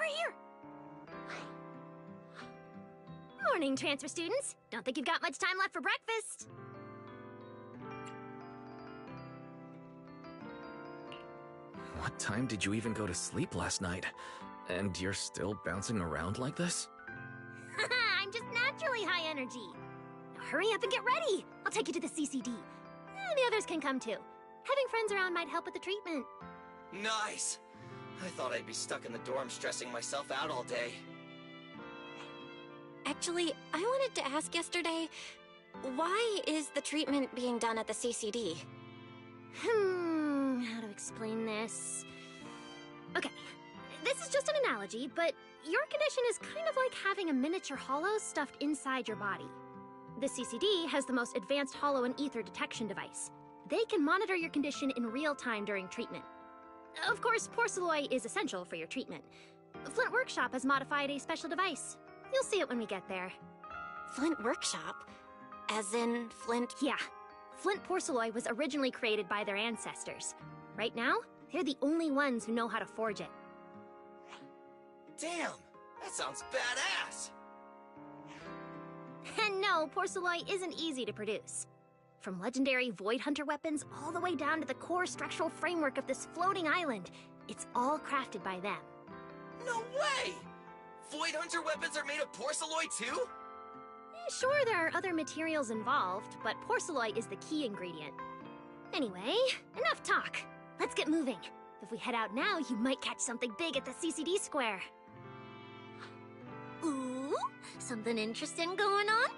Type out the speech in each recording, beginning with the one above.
here. Morning, transfer students. Don't think you've got much time left for breakfast. What time did you even go to sleep last night? And you're still bouncing around like this? I'm just naturally high energy. Now hurry up and get ready. I'll take you to the CCD. The others can come too. Having friends around might help with the treatment. Nice! I thought I'd be stuck in the dorm stressing myself out all day. Actually, I wanted to ask yesterday, why is the treatment being done at the CCD? How to explain this? Okay, this is just an analogy, but your condition is kind of like having a miniature hollow stuffed inside your body. The CCD has the most advanced hollow and ether detection device. They can monitor your condition in real time during treatment. Of course, porcelloi is essential for your treatment. Flint Workshop has modified a special device. You'll see it when we get there. Flint Workshop? As in Flint? Yeah. Flint porcelloi was originally created by their ancestors. Right now, they're the only ones who know how to forge it. Damn! That sounds badass! And no, porcelloi isn't easy to produce. From legendary Void Hunter weapons all the way down to the core structural framework of this floating island, it's all crafted by them. No way! Void Hunter weapons are made of porcelloi too? Sure, there are other materials involved, but porcelloi is the key ingredient. Anyway, enough talk. Let's get moving. If we head out now, you might catch something big at the CCD square. Ooh, something interesting going on?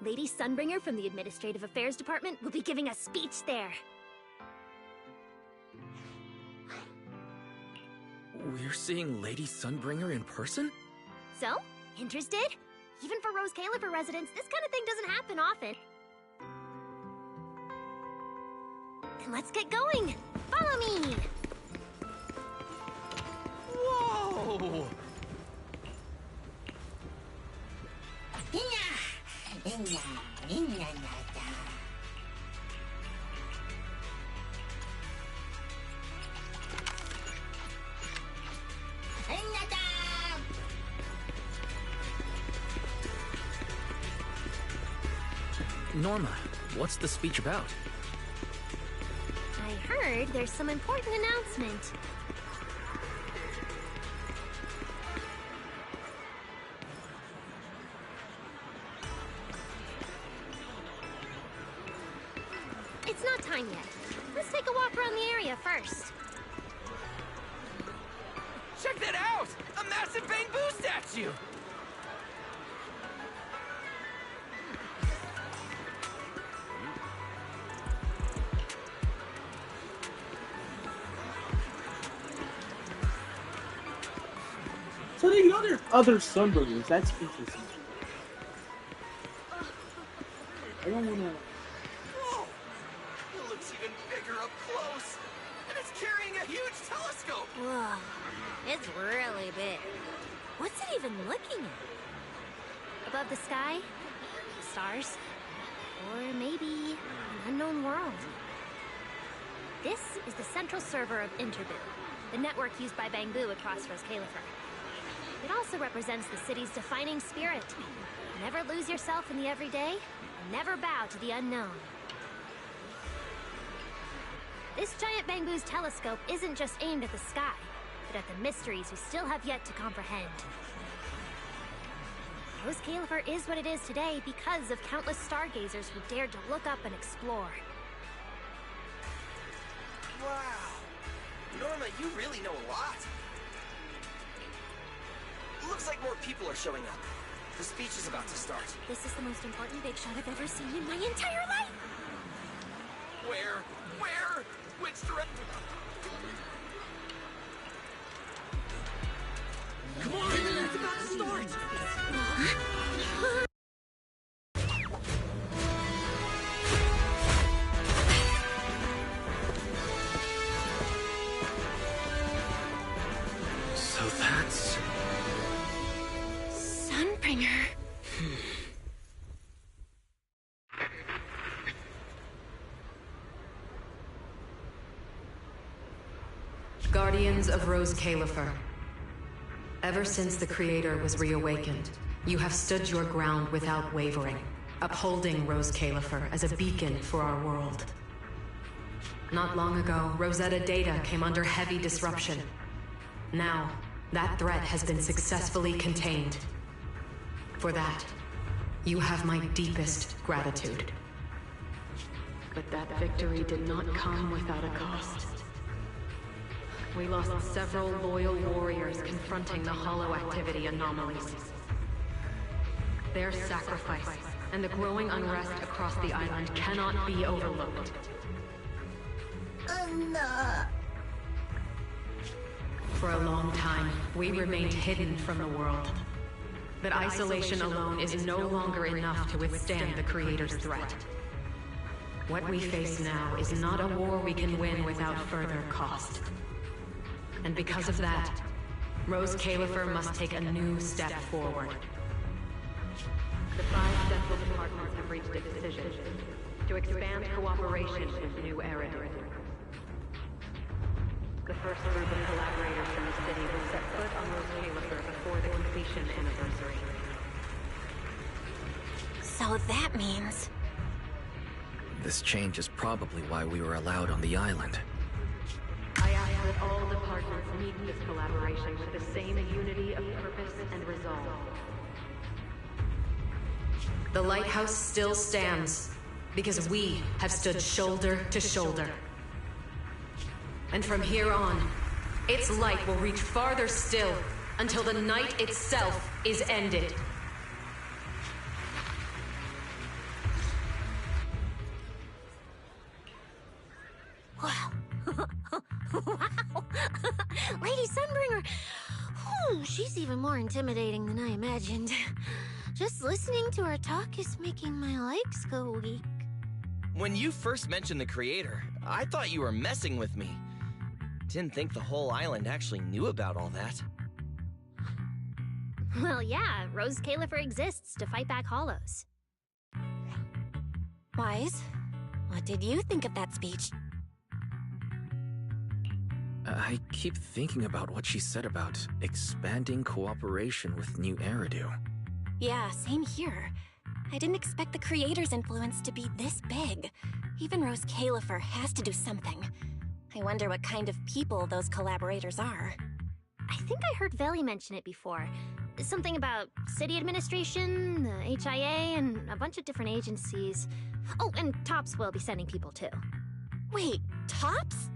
Lady Sunbringer from the Administrative Affairs Department will be giving a speech there. We're seeing Lady Sunbringer in person? So, interested? Even for Rose Califer residents, this kind of thing doesn't happen often. Then let's get going! Follow me! Whoa! Norma, what's the speech about? I heard there's some important announcement. It's not time yet. Let's take a walk around the area first. Check that out! A massive bamboo statue! So the other Sunburgers, that's interesting. I don't wanna... Whoa! It looks even bigger up close! And it's carrying a huge telescope! Whoa, it's really big. What's it even looking at? Above the sky, stars, or maybe an unknown world. This is the central server of Interboo, the network used by Bangbu across Rose Califer. It also represents the city's defining spirit. Never lose yourself in the everyday, and never bow to the unknown. This giant Bangbu's telescope isn't just aimed at the sky, but at the mysteries we still have yet to comprehend. Rose Califer is what it is today because of countless stargazers who dared to look up and explore. Wow! Norma, you really know a lot! Looks like more people are showing up. The speech is about to start. This is the most important big shot I've ever seen in my entire life! Where? Where? Which direction? Come on! It's about to start! So that's... Sunbringer. Guardians of Rose Califer. Ever since the Creator was reawakened, you have stood your ground without wavering, upholding Rose Califer as a beacon for our world. Not long ago, Rosetta data came under heavy disruption. Now, that threat has been successfully contained. For that, you have my deepest gratitude. But that victory did not come without a cost. We lost several loyal warriors confronting the Hollow Activity anomalies. Their sacrifice and the growing unrest across the island cannot be overlooked. For a long time, we remained hidden from the world. But isolation alone is no longer enough to withstand the Creator's threat. What we face now is not a war we can win without further cost. And because of that, Rose Califer must take a new step forward. The 5 central departments have reached a decision to expand cooperation with New Eridu. The first group of collaborators from the city will set foot on Rose Califer before the completion anniversary. So that means... This change is probably why we were allowed on the island. I ask that all departments meet this collaboration with the same unity of purpose and resolve. The lighthouse still stands because we have stood shoulder to shoulder. And from here on, its light will reach farther still until the night itself is ended. Wow. Wow. Lady Sunbringer. Whew, she's even more intimidating than I imagined. Just listening to her talk is making my legs go weak. When you first mentioned the Creator, I thought you were messing with me. Didn't think the whole island actually knew about all that. Well, yeah, Rose Califer exists to fight back Hollows. Wise, what did you think of that speech? I keep thinking about what she said about expanding cooperation with New Eridu. Yeah, same here. I didn't expect the Creator's influence to be this big. Even Rose Califer has to do something. I wonder what kind of people those collaborators are. I think I heard Veli mention it before. Something about city administration, the HIA, and a bunch of different agencies. Oh, and Tops will be sending people too. Wait, Tops?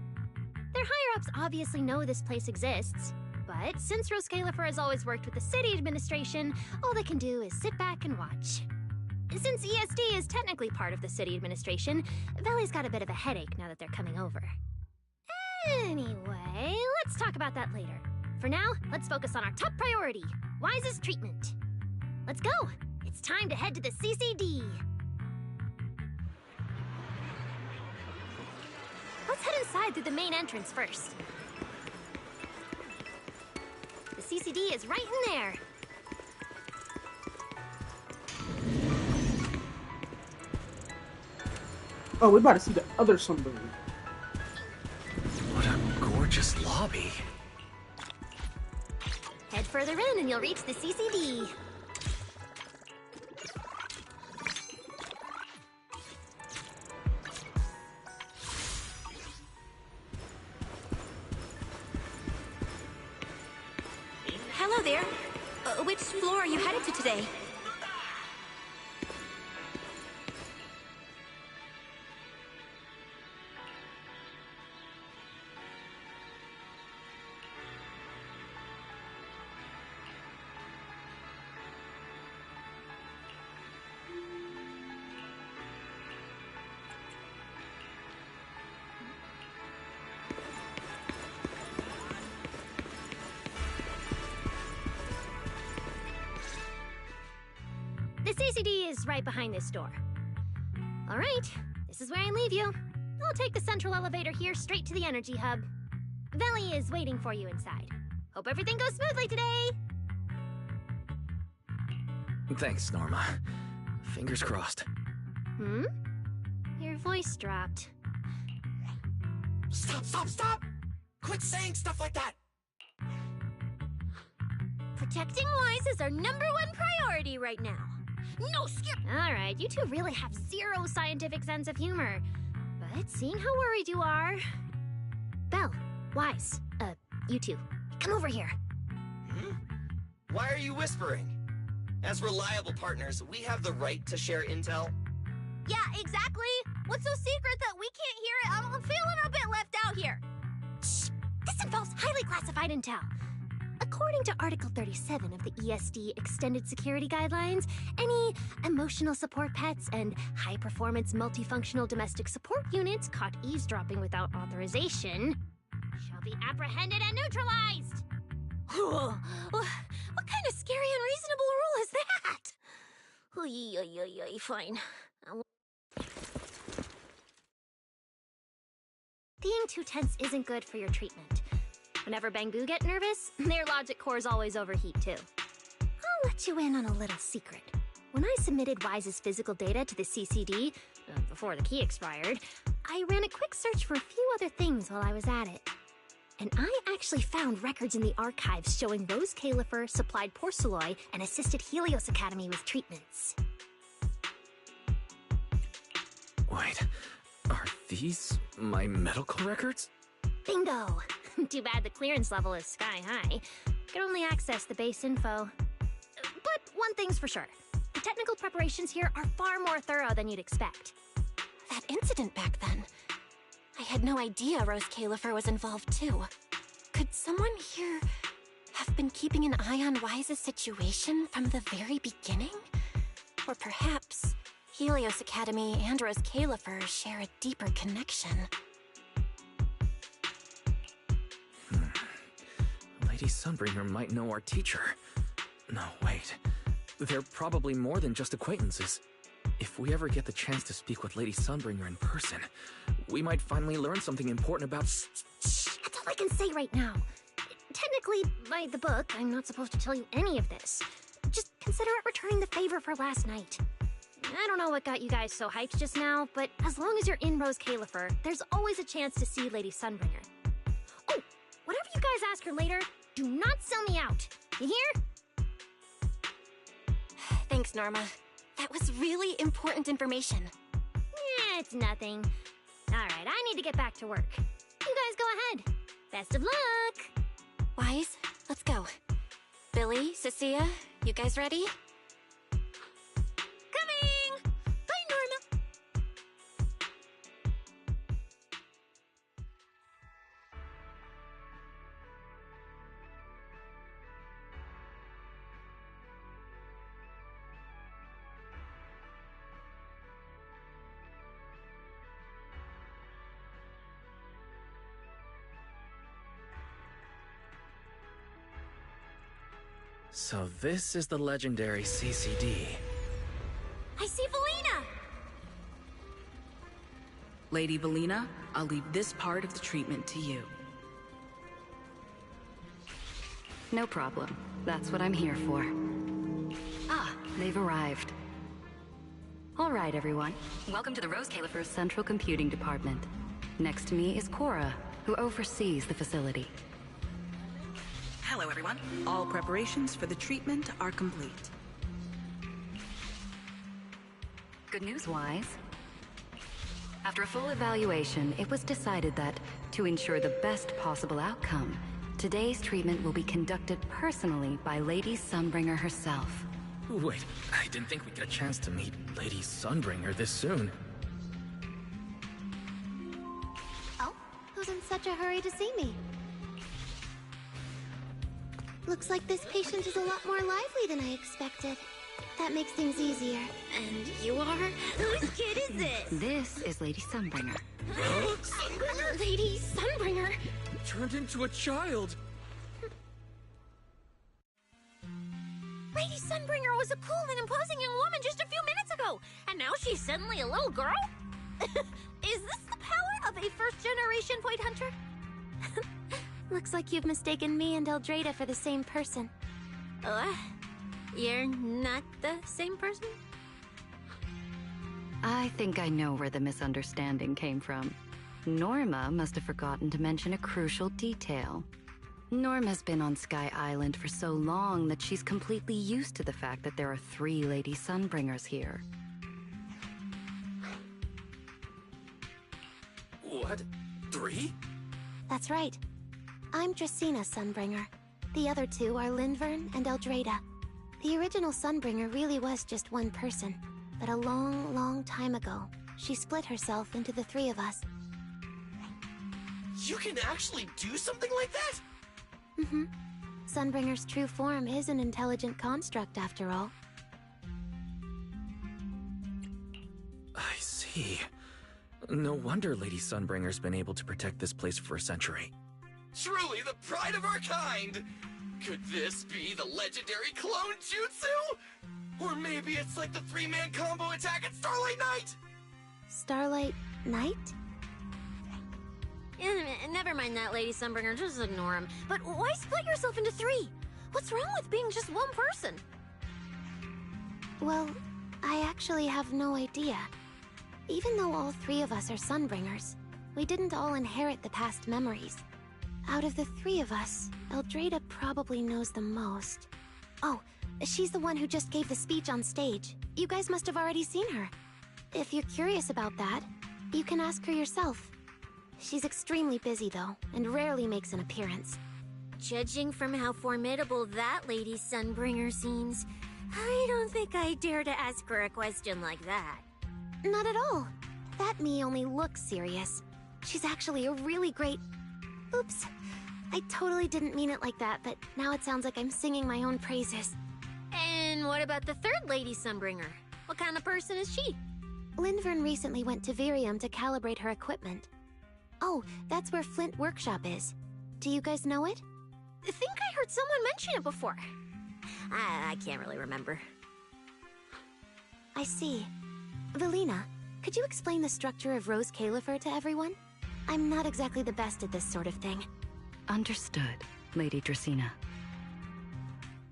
Their higher-ups obviously know this place exists, but since Rose Califer has always worked with the city administration, all they can do is sit back and watch. Since ESD is technically part of the city administration, Veli's got a bit of a headache now that they're coming over. Anyway, let's talk about that later. For now, let's focus on our top priority, Wise's treatment. Let's go! It's time to head to the CCD. Let's head inside through the main entrance first. The CCD is right in there. Oh, we're about to see the other Sunburn. What a gorgeous lobby. Head further in and you'll reach the CCD. Hello there. Which floor are you headed to today? The CCD is right behind this door. All right, this is where I leave you. I'll take the central elevator here straight to the energy hub. Veli is waiting for you inside. Hope everything goes smoothly today. Thanks, Norma. Fingers crossed. Hmm? Your voice dropped. Stop! Quit saying stuff like that! Protecting Wise is our #1 priority right now. No skip! Alright, you two really have zero scientific sense of humor. But seeing how worried you are... Belle, Wise, you two, come over here. Hmm? Why are you whispering? As reliable partners, we have the right to share intel. Yeah, exactly. What's so secret that we can't hear it? I'm feeling a bit left out here. Shh! This involves highly classified intel. According to Article 37 of the ESD Extended Security Guidelines, any emotional support pets and high-performance multifunctional domestic support units caught eavesdropping without authorization shall be apprehended and neutralized. What kind of scary, unreasonable rule is that? Fine. Being too tense isn't good for your treatment. Whenever Bangu get nervous, their logic cores always overheat too. I'll let you in on a little secret. When I submitted Wise's physical data to the CCD, before the key expired, I ran a quick search for a few other things while I was at it. And I actually found records in the archives showing Rose Califer supplied Porceloy and assisted Helios Academy with treatments. Wait, are these my medical records? Bingo! Too bad the clearance level is sky high. Could only access the base info. But one thing's for sure. The technical preparations here are far more thorough than you'd expect. That incident back then. I had no idea Rose Califer was involved too. Could someone here have been keeping an eye on Wise's situation from the very beginning? Or perhaps Helios Academy and Rose Califer share a deeper connection. Lady Sunbringer might know our teacher. No, wait. They're probably more than just acquaintances. If we ever get the chance to speak with Lady Sunbringer in person, we might finally learn something important about... Shh! That's all I can say right now. Technically, by the book, I'm not supposed to tell you any of this. Just consider it returning the favor for last night. I don't know what got you guys so hyped just now, but as long as you're in Rose Califer, there's always a chance to see Lady Sunbringer. Oh, whatever you guys ask her later, do not sell me out. You hear? Thanks, Norma. That was really important information. Yeah, it's nothing. Alright, I need to get back to work. You guys go ahead. Best of luck! Wise, let's go. Billy, Cecilia, you guys ready? Coming! Bye, Norma! So this is the legendary CCD. I see Valina! Lady Valina, I'll leave this part of the treatment to you. No problem. That's what I'm here for. Ah, they've arrived. All right, everyone. Welcome to the Rose Califer Central Computing Department. Next to me is Cora, who oversees the facility. Hello, everyone. All preparations for the treatment are complete. Good news, Wise. After a full evaluation, it was decided that, to ensure the best possible outcome, today's treatment will be conducted personally by Lady Sunbringer herself. Wait, I didn't think we'd get a chance to meet Lady Sunbringer this soon. Oh, who's in such a hurry to see me? Looks like this patient is a lot more lively than I expected. That makes things easier. And you are? Whose kid is this? This is Lady Sunbringer. Lady Sunbringer? Turned into a child! Lady Sunbringer was a cool and imposing young woman just a few minutes ago, and now she's suddenly a little girl? Is this the power of a first-generation point hunter? Looks like you've mistaken me and Eldrada for the same person. What? You're not the same person? I think I know where the misunderstanding came from. Norma must have forgotten to mention a crucial detail. Norm has been on Sky Island for so long that she's completely used to the fact that there are 3 Lady Sunbringers here. What? 3? That's right. I'm Dracaena Sunbringer. The other 2 are Lindvern and Eldrada. The original Sunbringer really was just one person, but a long, long time ago, she split herself into the 3 of us. You can actually do something like that? Mm-hmm. Sunbringer's true form is an intelligent construct, after all. I see. No wonder Lady Sunbringer's been able to protect this place for a century. Truly the pride of our kind! Could this be the legendary clone jutsu? Or maybe it's like the 3-man combo attack at Starlight Night? Starlight Night? Never mind that, Lady Sunbringer, just ignore him. But why split yourself into 3? What's wrong with being just one person? Well, I actually have no idea. Even though all 3 of us are Sunbringers, we didn't all inherit the past memories. Out of the 3 of us, Eldrada probably knows the most. Oh, she's the one who just gave the speech on stage. You guys must have already seen her. If you're curious about that, you can ask her yourself. She's extremely busy, though, and rarely makes an appearance. Judging from how formidable that Lady Sunbringer seems, I don't think I dare to ask her a question like that. Not at all. That me only looks serious. She's actually a really great... Oops. I totally didn't mean it like that, but now it sounds like I'm singing my own praises. And what about the 3rd Lady Sunbringer? What kind of person is she? Lindvern recently went to Virium to calibrate her equipment. Oh, that's where Flint Workshop is. Do you guys know it? I think I heard someone mention it before. I can't really remember. I see. Velina, could you explain the structure of Rose Califer to everyone? I'm not exactly the best at this sort of thing. Understood, Lady Dracaena.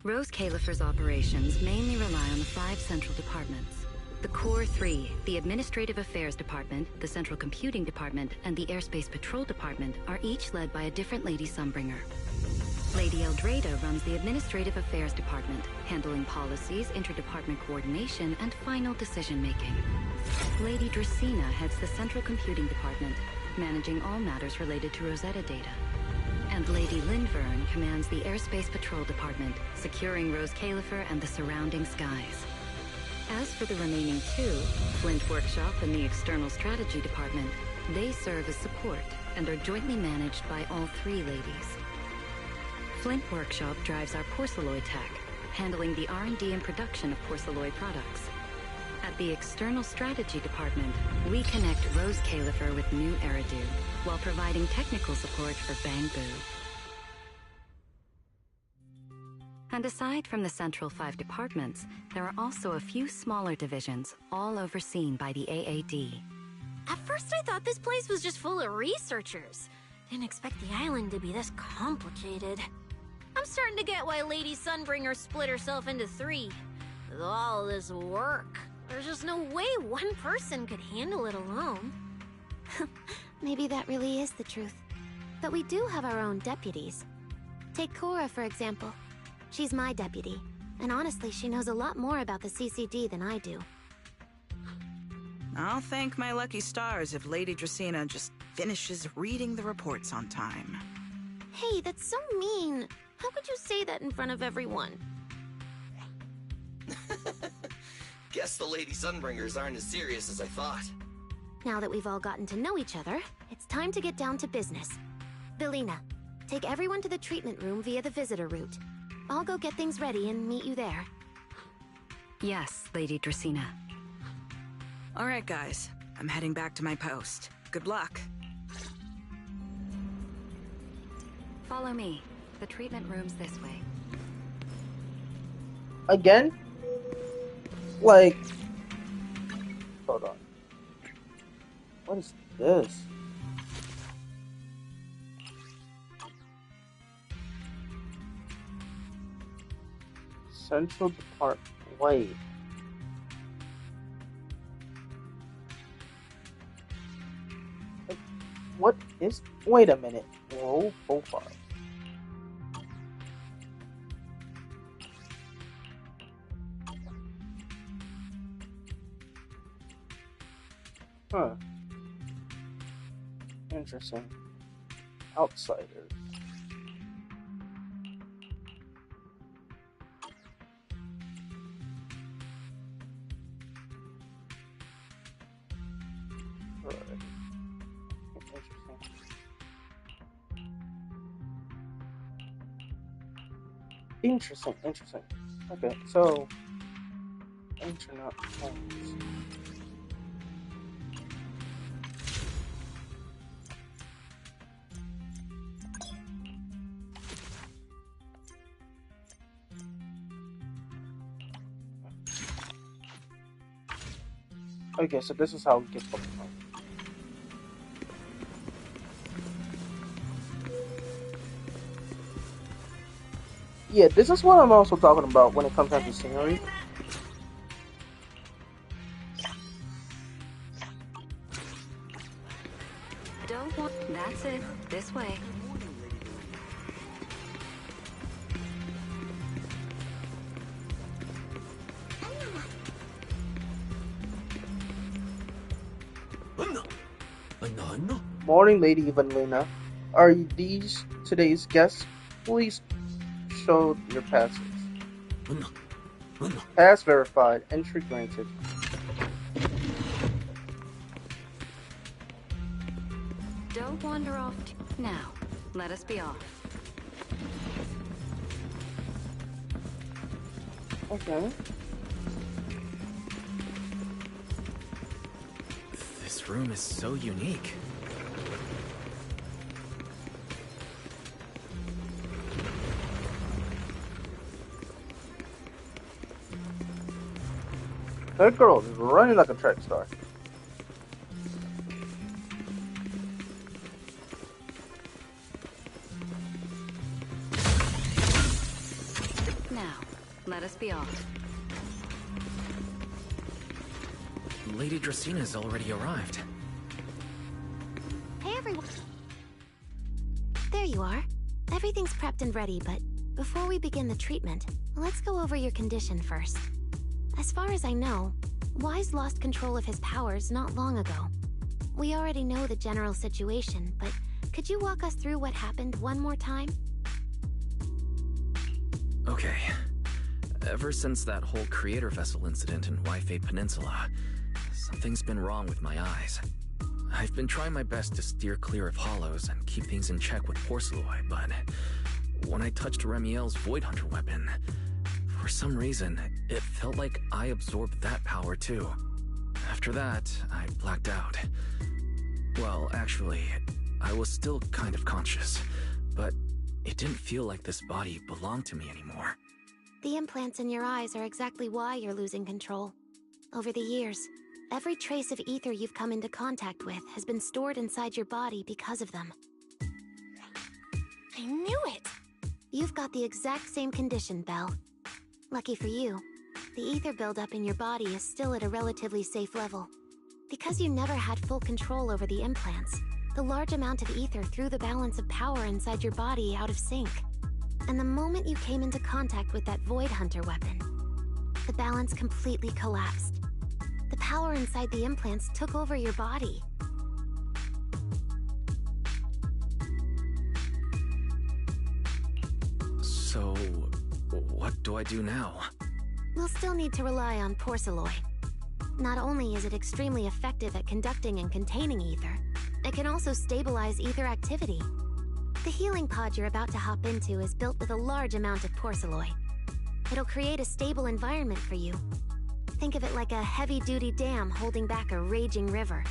Rose Califer's operations mainly rely on the 5 central departments. The Core 3, the Administrative Affairs Department, the Central Computing Department, and the Airspace Patrol Department are each led by a different Lady Sunbringer. Lady Eldrada runs the Administrative Affairs Department, handling policies, interdepartment coordination, and final decision-making. Lady Dracaena heads the Central Computing Department, managing all matters related to Rosetta data. And Lady Lindvern commands the Airspace Patrol Department, securing Rose Califer and the surrounding skies. As for the remaining 2, Flint Workshop and the External Strategy Department, they serve as support and are jointly managed by all 3 ladies. Flint Workshop drives our porcelloid tech, handling the R&D and production of porcelloid products. At the External Strategy Department, we connect Rose Califer with New Eridu, while providing technical support for Bangbu. And aside from the central 5 departments, there are also a few smaller divisions, all overseen by the AAD. At first I thought this place was just full of researchers. Didn't expect the island to be this complicated. I'm starting to get why Lady Sunbringer split herself into 3. With all this work, there's just no way one person could handle it alone. Maybe that really is the truth. But we do have our own deputies. Take Cora, for example. She's my deputy, and honestly, she knows a lot more about the CCD than I do. I'll thank my lucky stars if Lady Dracaena just finishes reading the reports on time. Hey, that's so mean. How could you say that in front of everyone? Guess the Lady Sunbringers aren't as serious as I thought. Now that we've all gotten to know each other, it's time to get down to business. Velina, take everyone to the treatment room via the visitor route. I'll go get things ready and meet you there. Yes, Lady Dracaena. All right, guys. I'm heading back to my post. Good luck. Follow me. The treatment room's this way. Again? Like... Hold on. What is this? Central Department. Wait. What is... Wait a minute. Roll profile. Huh. Interesting. Outsiders. Right. Interesting. Interesting. Okay, so internet phones. Okay, so this is how we get Pokemon. Yeah, this is what I'm also talking about when it comes down to scenery. Don't want. That's it. This way. Morning, Lady Evangelina. Are these today's guests? Please show your passes. Pass verified. Entry granted. Don't wander off. Now, let us be off. Okay. This room is so unique. That girl is running like a track star. Now, let us be off. Lady Dracina's already arrived. Hey, everyone. There you are. Everything's prepped and ready, but before we begin the treatment, let's go over your condition first. As far as I know, Wise lost control of his powers not long ago. We already know the general situation, but could you walk us through what happened one more time? Okay. Ever since that whole creator vessel incident in Waifei Peninsula, something's been wrong with my eyes. I've been trying my best to steer clear of hollows and keep things in check with Porceloi, but when I touched Remiel's Void Hunter weapon, for some reason, it felt like I absorbed that power too. After that, I blacked out. Well, actually, I was still kind of conscious, but it didn't feel like this body belonged to me anymore. The implants in your eyes are exactly why you're losing control. Over the years, every trace of ether you've come into contact with has been stored inside your body because of them. I knew it! You've got the exact same condition, Belle. Lucky for you, the ether buildup in your body is still at a relatively safe level. Because you never had full control over the implants, the large amount of ether threw the balance of power inside your body out of sync. And the moment you came into contact with that Void Hunter weapon, the balance completely collapsed. The power inside the implants took over your body. So, what do I do now? We'll still need to rely on Porceloi. Not only is it extremely effective at conducting and containing ether, it can also stabilize ether activity. The healing pod you're about to hop into is built with a large amount of Porceloi. It'll create a stable environment for you. Think of it like a heavy-duty dam holding back a raging river.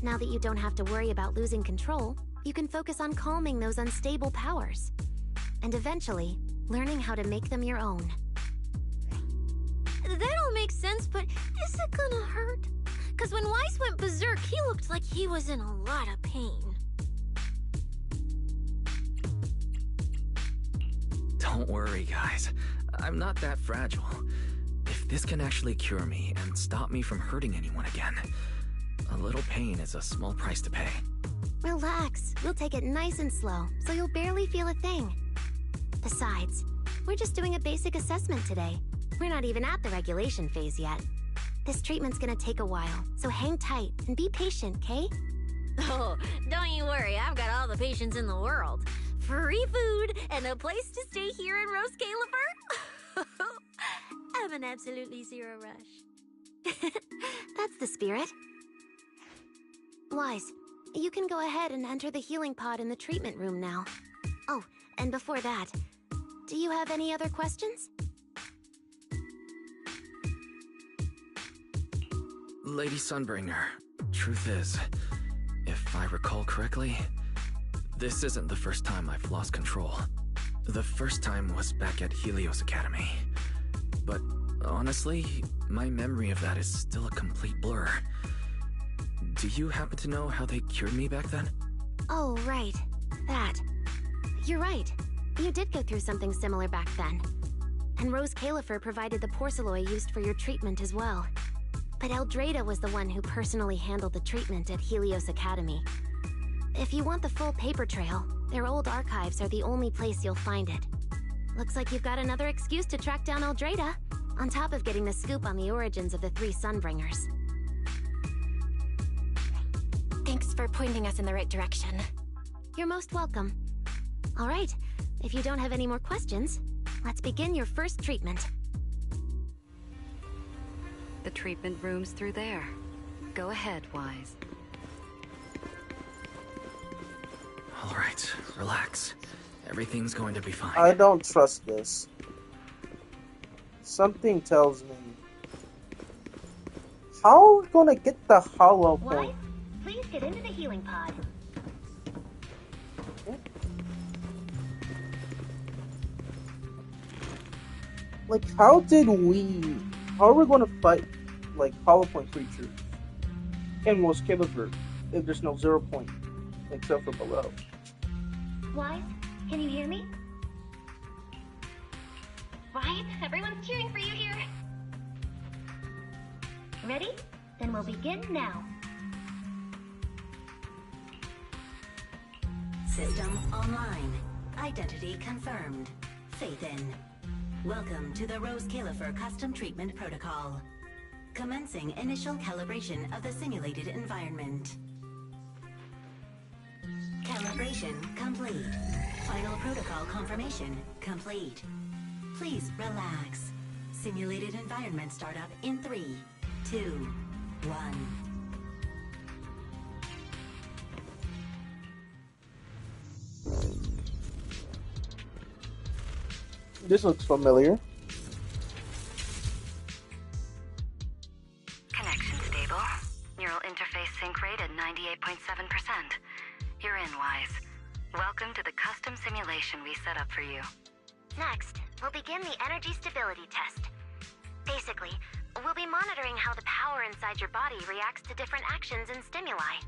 Now that you don't have to worry about losing control, you can focus on calming those unstable powers. And eventually, learning how to make them your own. That all makes sense, but is it gonna hurt? Because when Weiss went berserk, he looked like he was in a lot of pain. Don't worry, guys. I'm not that fragile. If this can actually cure me and stop me from hurting anyone again, a little pain is a small price to pay. Relax. We'll take it nice and slow, so you'll barely feel a thing. Besides, we're just doing a basic assessment today. We're not even at the regulation phase yet. This treatment's gonna take a while, so hang tight and be patient, Kay? Oh, don't you worry, I've got all the patience in the world. Free food and a place to stay here in Rose Califer. I'm an absolutely zero rush. That's the spirit. Wise, you can go ahead and enter the healing pod in the treatment room now. Oh, and before that, do you have any other questions? Lady Sunbringer, truth is, if I recall correctly, this isn't the first time I've lost control. The first time was back at Helios Academy. But honestly, my memory of that is still a complete blur. Do you happen to know how they cured me back then? Oh, right. That. You're right. You did go through something similar back then. And Rose Califer provided the porcelloi used for your treatment as well. But Eldrada was the one who personally handled the treatment at Helios Academy. If you want the full paper trail, their old archives are the only place you'll find it. Looks like you've got another excuse to track down Eldrada, on top of getting the scoop on the origins of the 3 Sunbringers. Thanks for pointing us in the right direction. You're most welcome. All right, if you don't have any more questions, let's begin your first treatment. The treatment room's through there. Go ahead, Wise. All right, relax. Everything's going to be fine. I don't trust this. Something tells me. How are we gonna get the hollow point? Please get into the healing pod. Like, how are we gonna fight, like, hollow point creatures in Rose Califer if there's no 0 point, except for below? Wise, can you hear me? Right, everyone's cheering for you here. Ready? Then we'll begin now. System online. Identity confirmed. Faith in. Welcome to the Rose Califer Custom Treatment Protocol. Commencing initial calibration of the simulated environment. Calibration complete. Final protocol confirmation complete. Please relax. Simulated environment startup in 3, 2, 1. This looks familiar. Connection stable. Neural interface sync rate at 98.7%. You're in, Wise. Welcome to the custom simulation we set up for you. Next, we'll begin the energy stability test. Basically, we'll be monitoring how the power inside your body reacts to different actions and stimuli.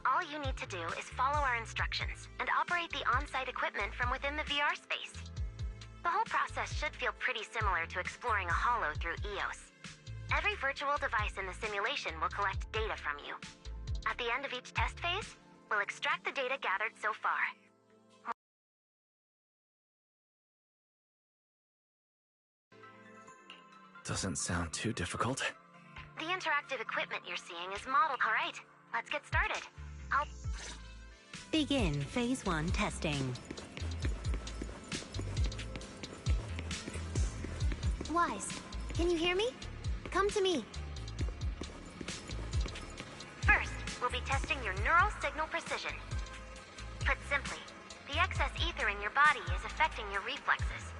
All you need to do is follow our instructions and operate the on-site equipment from within the VR space. The whole process should feel pretty similar to exploring a holo through EOS. Every virtual device in the simulation will collect data from you. At the end of each test phase, we'll extract the data gathered so far. Doesn't sound too difficult. The interactive equipment you're seeing is modeled. All right, let's get started. Begin Phase 1 testing. Wise, can you hear me? Come to me. First, we'll be testing your neural signal precision. Put simply, the excess ether in your body is affecting your reflexes.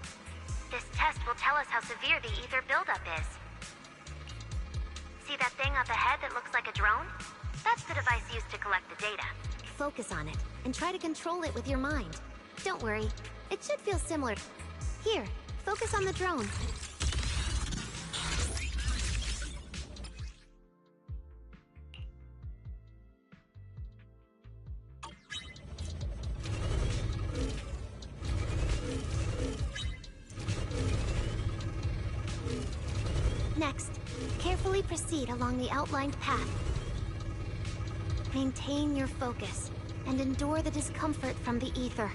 This test will tell us how severe the ether buildup is. See that thing up ahead that looks like a drone? That's the device used to collect the data. Focus on it, and try to control it with your mind. Don't worry, it should feel similar. Here, focus on the drone. Next, carefully proceed along the outlined path. Maintain your focus and endure the discomfort from the ether.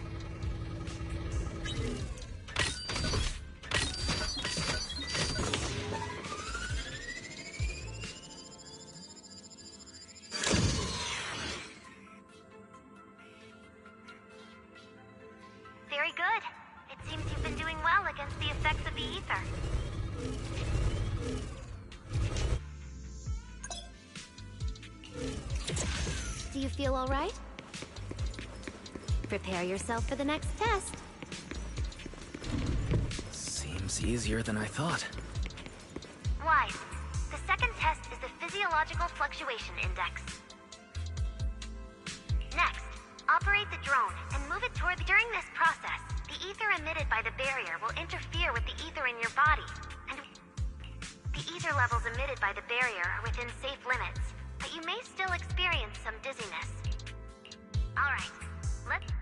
feel all right? Prepare yourself for the next test. Seems easier than I thought. Wise, the second test is the Physiological Fluctuation Index. Next, operate the drone and move it toward... During this process, the ether emitted by the barrier will interfere with the ether in your body, and the ether levels emitted by the barrier are within safe limits, but you may still experience some dizziness. Alright, let's...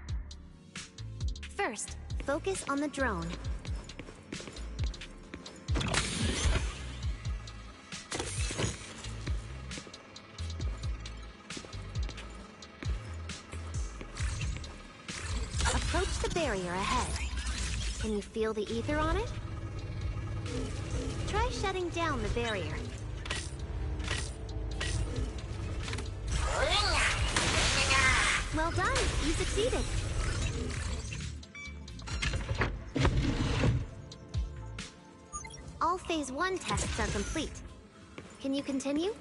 First, focus on the drone. Approach the barrier ahead. Can you feel the ether on it? Try shutting down the barrier. Well done, you succeeded. All Phase 1 tests are complete. Can you continue?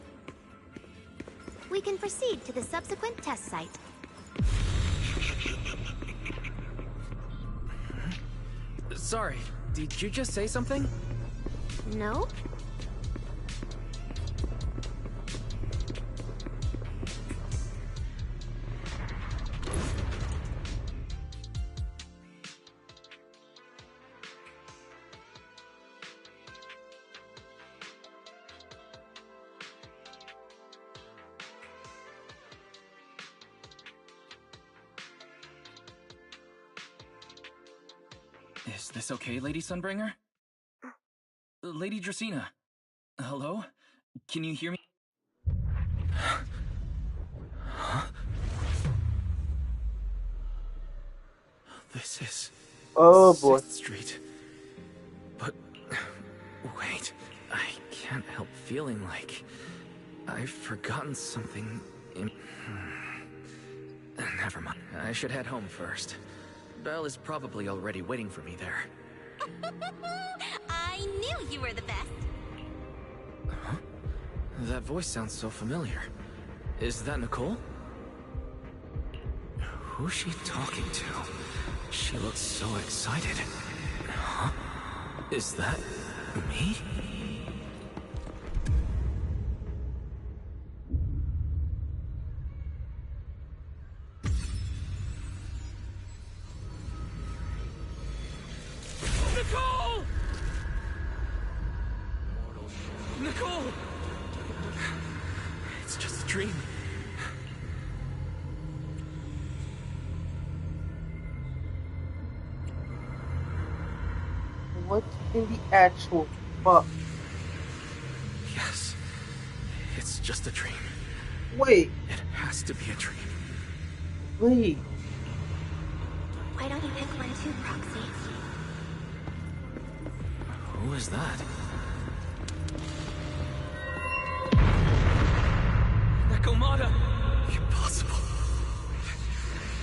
We can proceed to the subsequent test site. Sorry, did you just say something? No? Is this okay, Lady Sunbringer? Lady Dracaena? Hello? Can you hear me? Huh? This is... Oh boy. 6th Street. But... wait, I can't help feeling like... I've forgotten something in... Never mind. I should head home first. Belle is probably already waiting for me there. I knew you were the best. Huh? That voice sounds so familiar. Is that Nicole? Who's she talking to? She looks so excited. Huh? Is that me? Nicole! Nicole! It's just a dream. What in the actual fuck? Yes. It's just a dream. Wait. It has to be a dream. Wait. Why don't you pick one too, Proxy? Who is that? Nakomata! Impossible.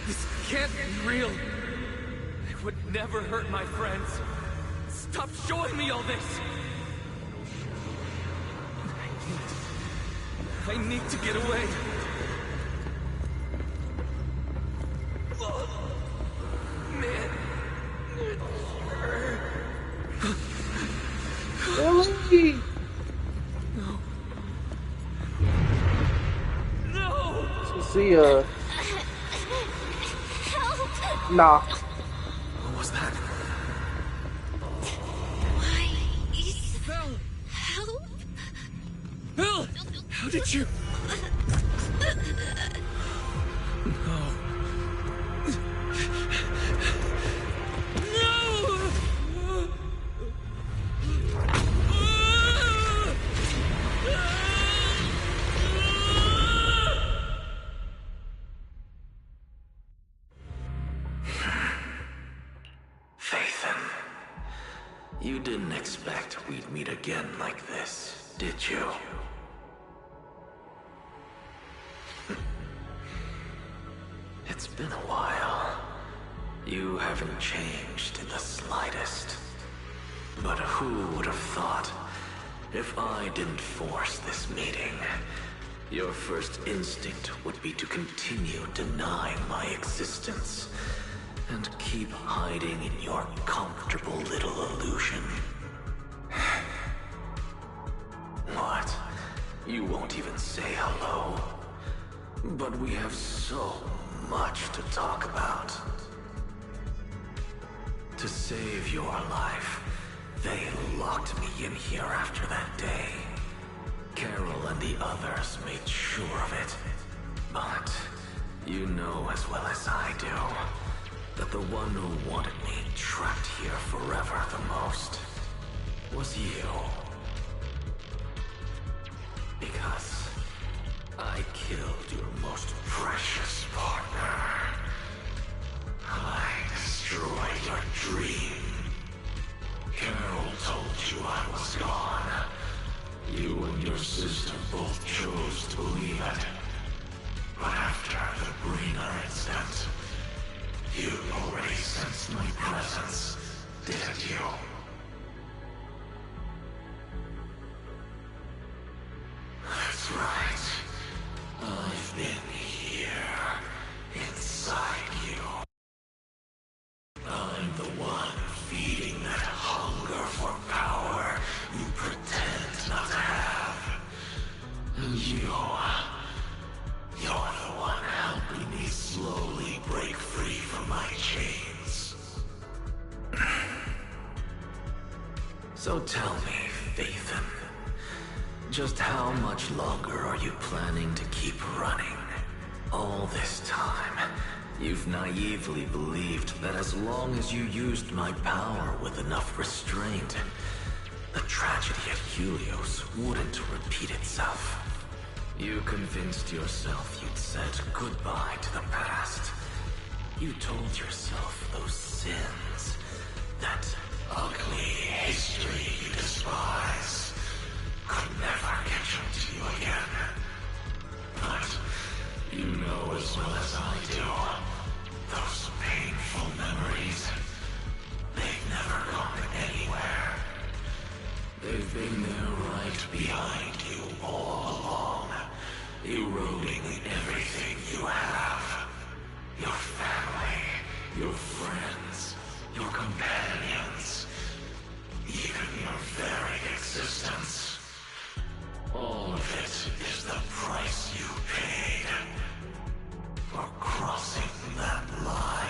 This can't be real. I would never hurt my friends. Stop showing me all this! I need to get away. Oh, man. Ellie! No. No! See, nah. What was that? Belle! Help! Belle! How did you... No. Phaethon, you didn't expect we'd meet again like this, did you? It's been a while. You haven't changed in the slightest. But who would have thought, if I didn't force this meeting, Your first instinct would be to continue denying my existence and keep hiding in your comfortable little illusion. What? You won't even say hello? But we have so much to talk about. To save your life, they locked me in here after that day. Carol and the others made sure of it. But you know as well as I do that the one who wanted me trapped here forever the most was you. Because I killed your most precious partner. I destroyed your dream. Carol told you I was gone. You and your sister both chose to believe it. But after the Brina incident, you already sensed my presence, didn't you? That's right. I've been here, inside you. I'm the one feeding that hunger for power you pretend not to have. And you're the one helping me slowly break free from my chains. So tell me, Phaethon, just how much longer are you planning to keep running? All this time, you've naively believed that as long as you used my power with enough restraint, the tragedy at Helios wouldn't repeat itself. You convinced yourself you'd said goodbye to the past. You told yourself those sins, that ugly history you despise, could never catch up to you again. But you know as well as I do, those painful memories, they've never gone anywhere. They've been there right behind you all along, eroding everything you have. Your family, your friends, your companions, even your very existence. All of it is the price you paid for crossing that line.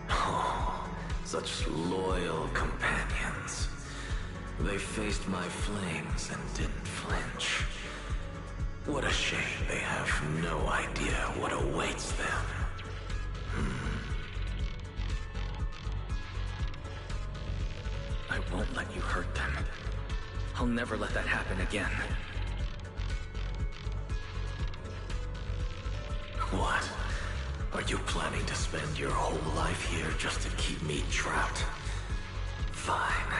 Oh, such loyal companions. They faced my flames and didn't flinch. What a shame they have no idea what awaits them. I won't let you hurt them. I'll never let that happen again. What? Are you planning to spend your whole life here just to keep me trapped? Fine.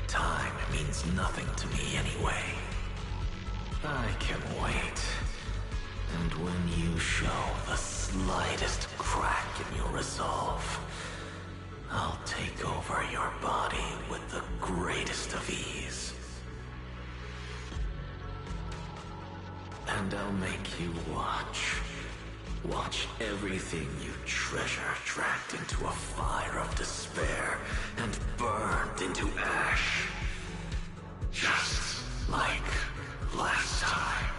Time means nothing to me anyway. I can wait. And when you show the slightest crack in your resolve, I'll take over your body with the greatest of ease. And I'll make you watch. Watch everything you treasure dragged into a fire of despair and burned into ash. Just like last time.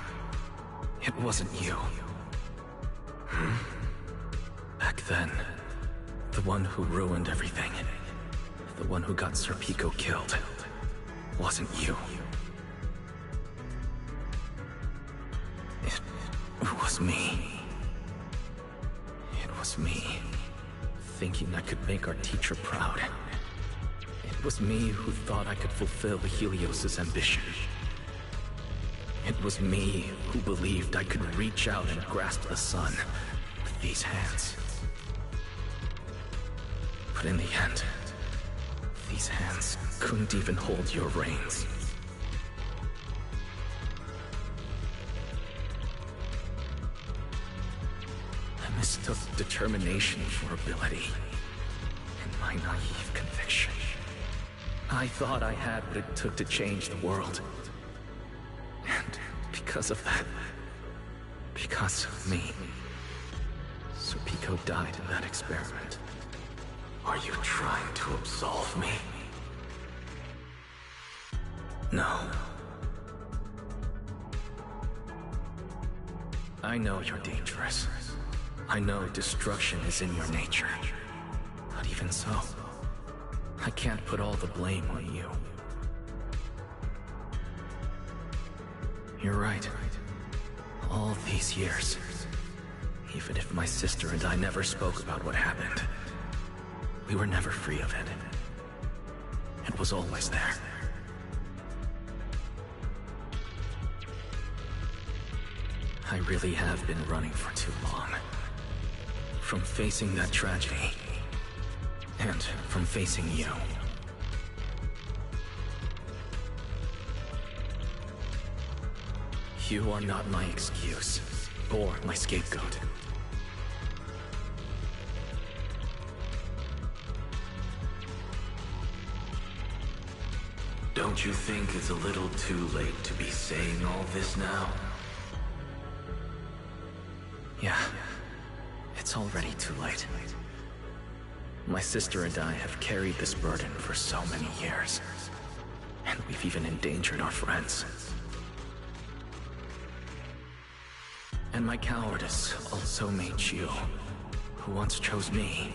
It wasn't you. Back then, the one who ruined everything, the one who got Sir Pico killed, wasn't you. It was me. It was me, thinking I could make our teacher proud. It was me who thought I could fulfill Helios' ambition. It was me who believed I could reach out and grasp the sun with these hands. But in the end, these hands couldn't even hold your reins. I mistook determination for ability. And my naive conviction. I thought I had what it took to change the world. And because of that, because of me, Serpico died in that experiment. Are you trying to absolve me? No. I know you're dangerous. I know destruction is in your nature. But even so, I can't put all the blame on you. You're right. All these years, even if my sister and I never spoke about what happened, we were never free of it. It was always there. I really have been running for too long. From facing that tragedy, and from facing you. You are not my excuse, or my scapegoat. Don't you think it's a little too late to be saying all this now? Yeah, it's already too late. My sister and I have carried this burden for so many years. And we've even endangered our friends. And my cowardice also made you, who once chose me,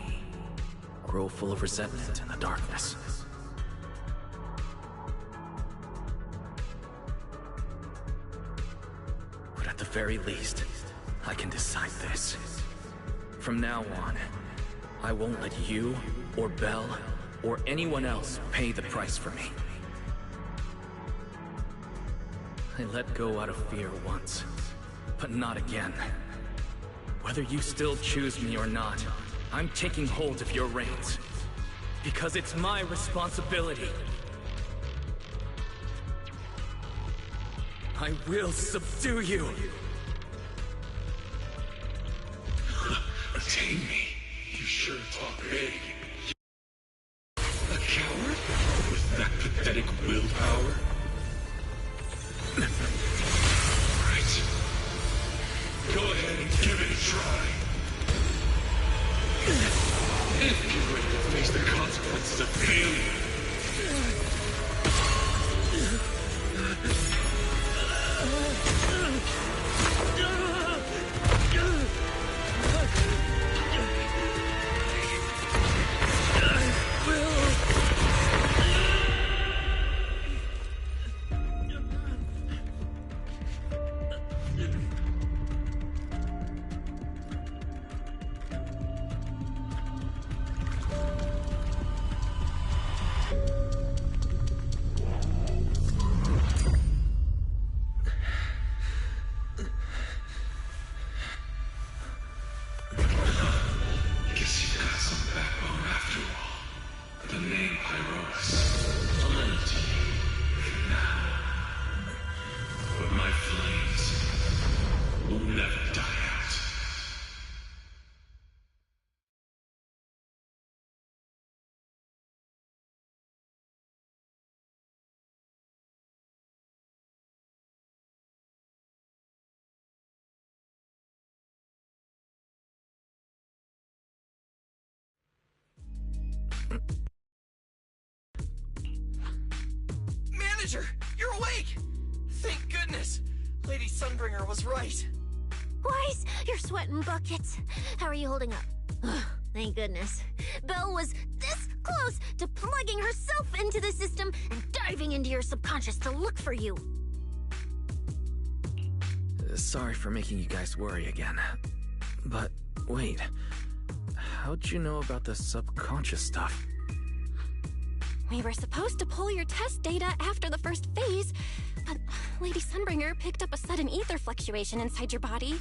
grow full of resentment in the darkness. But at the very least, I can decide this. From now on, I won't let you, or Belle, or anyone else pay the price for me. I let go out of fear once, but not again. Whether you still choose me or not, I'm taking hold of your reins. Because it's my responsibility. I will subdue you! Tame me. You sure talk big. A coward? With that pathetic willpower? Right. Go ahead and give it a try. Get ready to face the consequences of failure. Manager, you're awake! Thank goodness! Lady Sunbringer was right. Weiss, you're sweating buckets. How are you holding up? Ugh, thank goodness. Belle was this close to plugging herself into the system and diving into your subconscious to look for you. Sorry for making you guys worry again. But, wait. How'd you know about the subconscious stuff? We were supposed to pull your test data after the first phase, but Lady Sunbringer picked up a sudden ether fluctuation inside your body,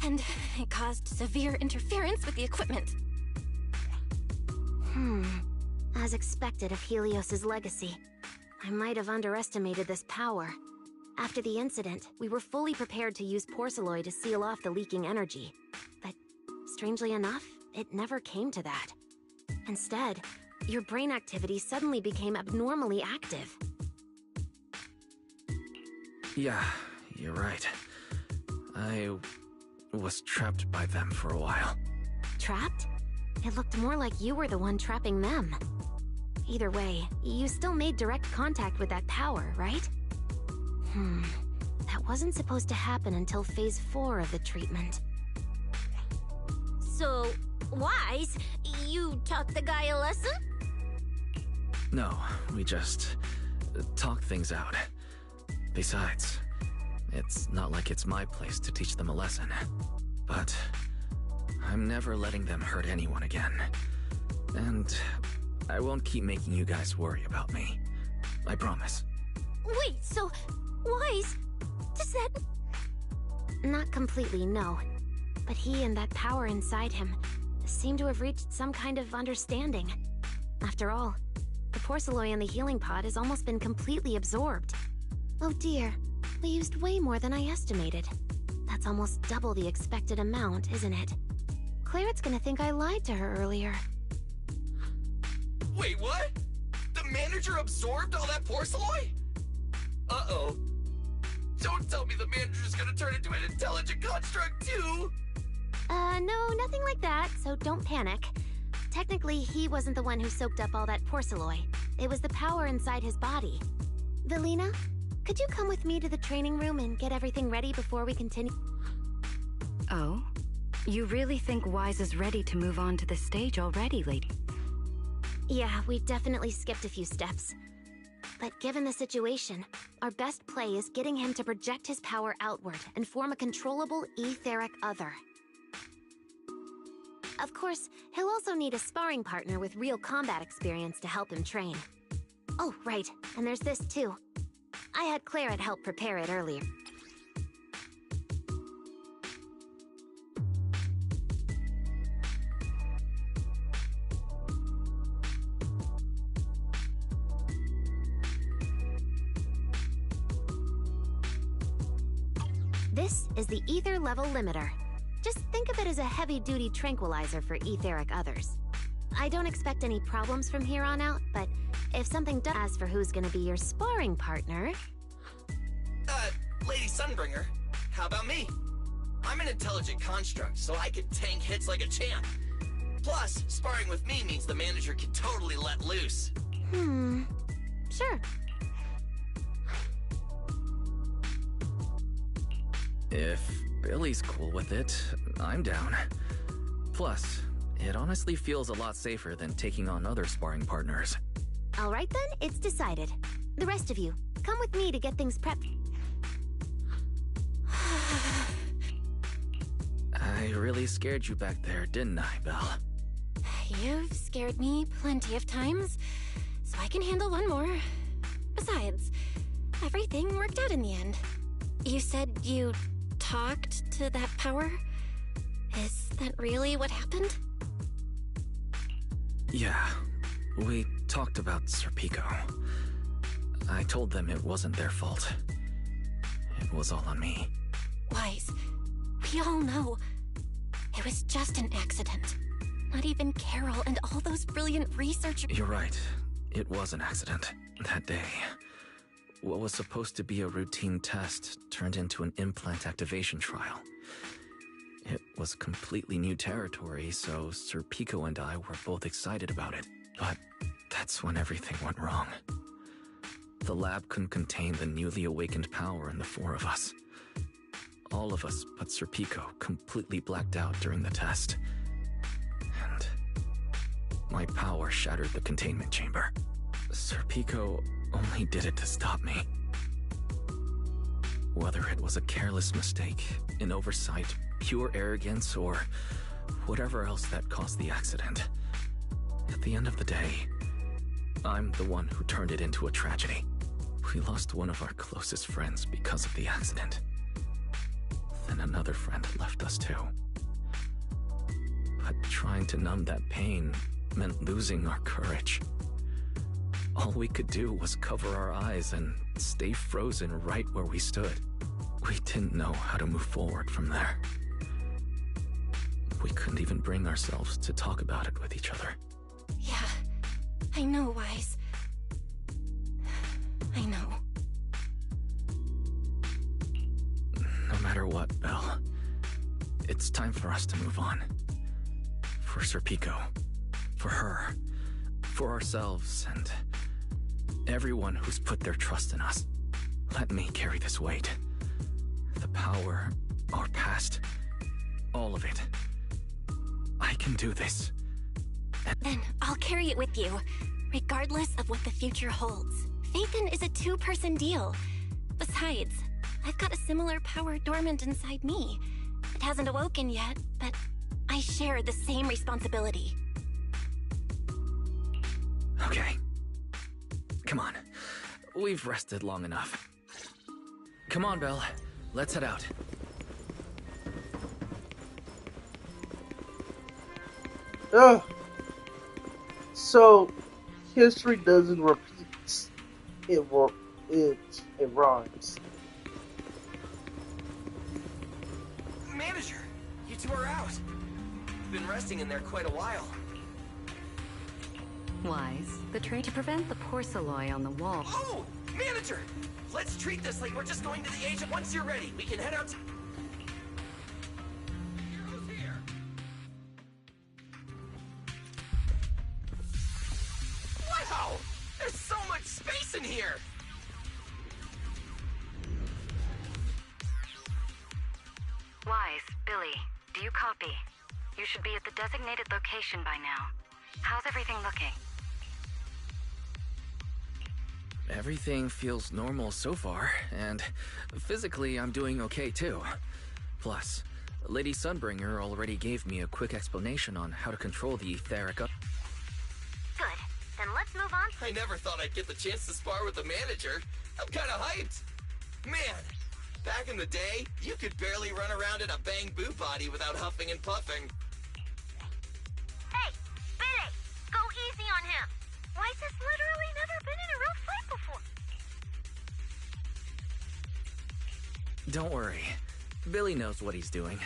and it caused severe interference with the equipment. As expected of Helios's legacy, I might have underestimated this power. After the incident, we were fully prepared to use Porceloid to seal off the leaking energy. But strangely enough, it never came to that. Instead, your brain activity suddenly became abnormally active. Yeah, you're right. I was trapped by them for a while. Trapped? It looked more like you were the one trapping them. Either way, you still made direct contact with that power, right? That wasn't supposed to happen until Phase 4 of the treatment. So, Wise, you taught the guy a lesson? No, we just talk things out. Besides, it's not like it's my place to teach them a lesson. But I'm never letting them hurt anyone again. And I won't keep making you guys worry about me. I promise. Wait, so, Wise, does that... Not completely, no. But he and that power inside him seem to have reached some kind of understanding. After all, the porcelain in the healing pod has almost been completely absorbed. Oh dear, we used way more than I estimated. That's almost double the expected amount, isn't it? Clarette's gonna think I lied to her earlier. Wait, what? The manager absorbed all that porcelain? Uh-oh. Don't tell me the manager's gonna turn into an intelligent construct too! No, nothing like that, so don't panic. Technically, he wasn't the one who soaked up all that porcelain. It was the power inside his body. Velina, could you come with me to the training room and get everything ready before we continue? Oh? You really think Wise is ready to move on to the stage already, lady? Yeah, we definitely skipped a few steps. But given the situation, our best play is getting him to project his power outward and form a controllable etheric other. Of course, he'll also need a sparring partner with real combat experience to help him train. Oh, right, and there's this too. I had Clarette help prepare it earlier. This is the ether level limiter. Just think of it as a heavy-duty tranquilizer for etheric others. I don't expect any problems from here on out, but if something does, as for who's gonna be your sparring partner... Lady Sunbringer, how about me? I'm an intelligent construct, so I can tank hits like a champ. Plus, sparring with me means the manager can totally let loose. Sure. If Billy's cool with it, I'm down. Plus, it honestly feels a lot safer than taking on other sparring partners. All right then, it's decided. The rest of you, come with me to get things prepped. I really scared you back there, didn't I, Belle? You've scared me plenty of times, so I can handle one more. Besides, everything worked out in the end. You said you talked to that power? Is that really what happened? Yeah, we talked about Serpico. I told them it wasn't their fault. It was all on me. Wise, we all know. It was just an accident. Not even Carol and all those brilliant researchers... You're right. It was an accident. That day, what was supposed to be a routine test turned into an implant activation trial. It was completely new territory, so Sir Pico and I were both excited about it. But that's when everything went wrong. The lab couldn't contain the newly awakened power in the four of us. All of us but Sir Pico completely blacked out during the test. And my power shattered the containment chamber. Sir Pico only did it to stop me. Whether it was a careless mistake, an oversight, pure arrogance, or whatever else that caused the accident, at the end of the day, I'm the one who turned it into a tragedy. We lost one of our closest friends because of the accident. Then another friend left us too. But trying to numb that pain meant losing our courage. All we could do was cover our eyes and stay frozen right where we stood. We didn't know how to move forward from there. We couldn't even bring ourselves to talk about it with each other. Yeah, I know, Wise. I know. No matter what, Belle, it's time for us to move on. For Serpico, for her, for ourselves, and everyone who's put their trust in us. Let me carry this weight. The power, our past, all of it. I can do this. Then I'll carry it with you, regardless of what the future holds. Phaethon is a two-person deal. Besides, I've got a similar power dormant inside me. It hasn't awoken yet, but I share the same responsibility. Okay. Come on. We've rested long enough. Come on, Belle. Let's head out. So, history doesn't repeat. It rhymes. Manager, you two are out. Been resting in there quite a while. Wise, the train to prevent the porcelain on the wall. Oh! Manager! Let's treat this like we're just going to the agent. Once you're ready, we can head out to... Heroes here! Wow! There's so much space in here! Wise, Billy, do you copy? You should be at the designated location by now. How's everything looking? Everything feels normal so far, and physically I'm doing okay too. Plus, Lady Sunbringer already gave me a quick explanation on how to control the etheric Good. Then let's move on. I never thought I'd get the chance to spar with the manager. I'm kinda hyped. Man, back in the day, you could barely run around in a bang-boo body without huffing and puffing. Hey, Billy! Go easy on him! Wise has literally never been in a real fight before. Don't worry. Billy knows what he's doing.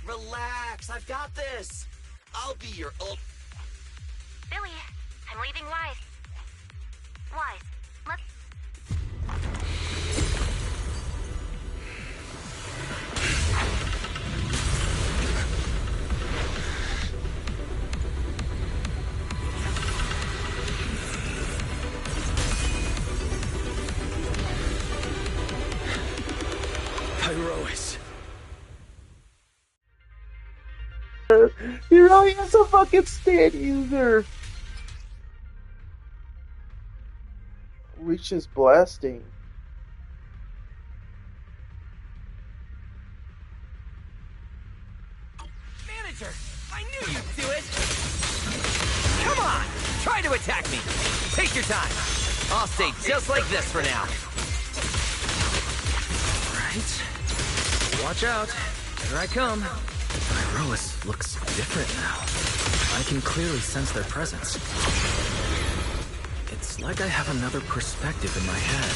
Relax, I've got this. I'll be your ult... Billy, I'm leaving Wise. Wise, let's... Pyrois. You know, he's a fucking stand user. Reaches blasting. Manager, I knew you'd do it! Come on! Try to attack me! Take your time! I'll stay just like this for now. Right. Watch out. Here I come. Pyrois looks different now. I can clearly sense their presence. It's like I have another perspective in my head,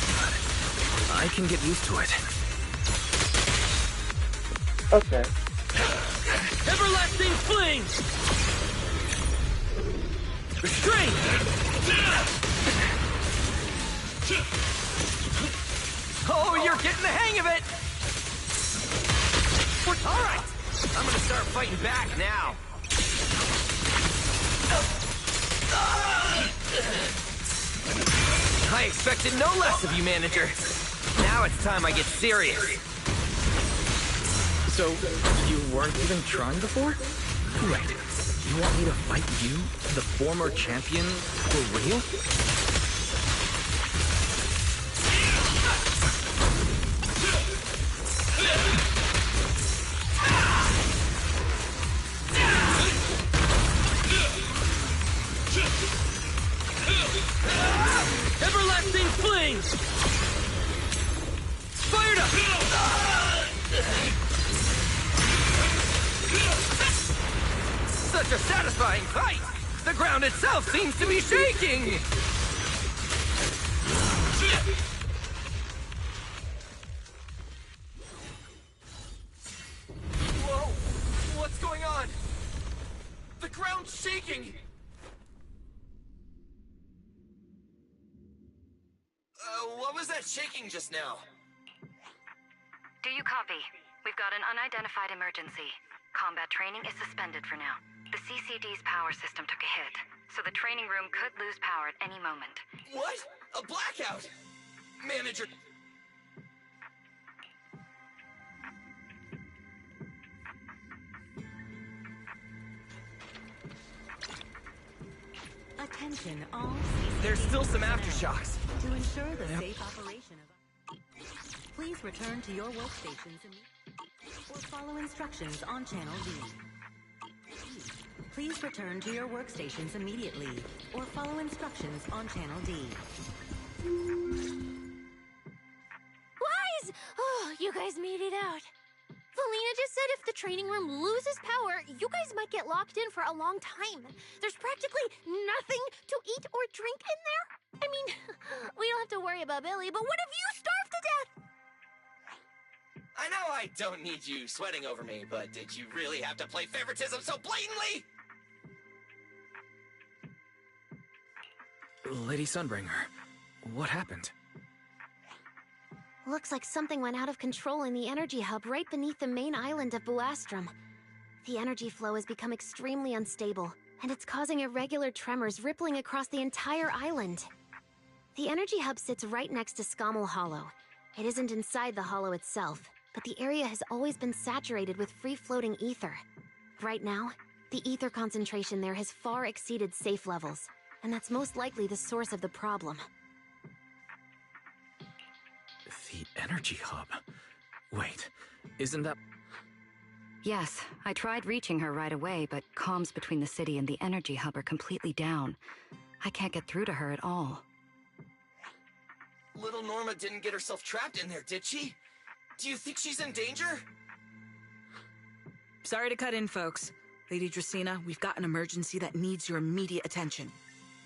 but I can get used to it. Okay. Everlasting fling! Restraint! Oh, you're getting the hang of it! Alright! I'm gonna start fighting back now. I expected no less of you, manager. Now it's time I get serious. So, you weren't even trying before? Wait, you want me to fight you, the former champion, for real? Everlasting fling! Fired up! Such a satisfying fight! The ground itself seems to be shaking! Whoa! What's going on? shaking! What was that shaking just now? Do you copy? We've got an unidentified emergency. Combat training is suspended for now. The CCD's power system took a hit, so the training room could lose power at any moment. What? A blackout? Manager... Attention all There's still some aftershocks. To ensure the safe operation of... Please return to your workstations or follow instructions on Channel D. Please return to your workstations immediately or follow instructions on Channel D. Wise! Oh, you guys made it out. Felina just said if the training room loses power, you guys might get locked in for a long time. There's practically nothing to eat or drink in there. I mean, we don't have to worry about Billy, but what if you starve to death? I know I don't need you sweating over me, but did you really have to play favoritism so blatantly? Lady Sunbringer, what happened? Looks like something went out of control in the energy hub right beneath the main island of Buastrum. The energy flow has become extremely unstable, and it's causing irregular tremors rippling across the entire island. The energy hub sits right next to Scommel Hollow. It isn't inside the hollow itself, but the area has always been saturated with free-floating ether. Right now, the ether concentration there has far exceeded safe levels, and that's most likely the source of the problem. The energy hub? Wait, isn't that... Yes, I tried reaching her right away, but comms between the city and the energy hub are completely down. I can't get through to her at all. Little Norma didn't get herself trapped in there, did she? Do you think she's in danger? Sorry to cut in, folks. Lady Dracaena, we've got an emergency that needs your immediate attention.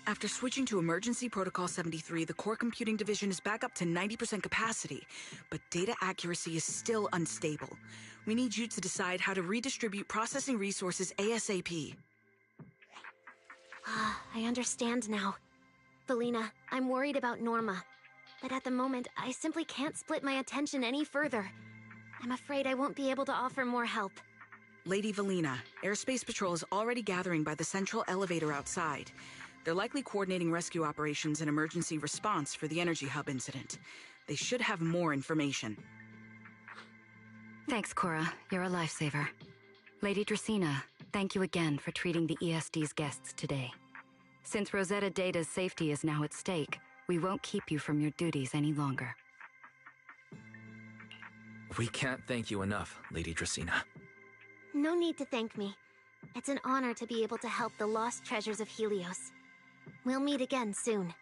After switching to Emergency Protocol 73, the Core Computing Division is back up to 90% capacity, but data accuracy is still unstable. We need you to decide how to redistribute processing resources ASAP. I understand now. Felina, I'm worried about Norma. But at the moment, I simply can't split my attention any further. I'm afraid I won't be able to offer more help. Lady Valina, Airspace Patrol is already gathering by the central elevator outside. They're likely coordinating rescue operations and emergency response for the energy hub incident. They should have more information. Thanks, Cora. You're a lifesaver. Lady Dracaena, thank you again for treating the ESD's guests today. Since Rosetta Data's safety is now at stake, we won't keep you from your duties any longer. We can't thank you enough, Lady Dracaena. No need to thank me. It's an honor to be able to help the lost treasures of Helios. We'll meet again soon.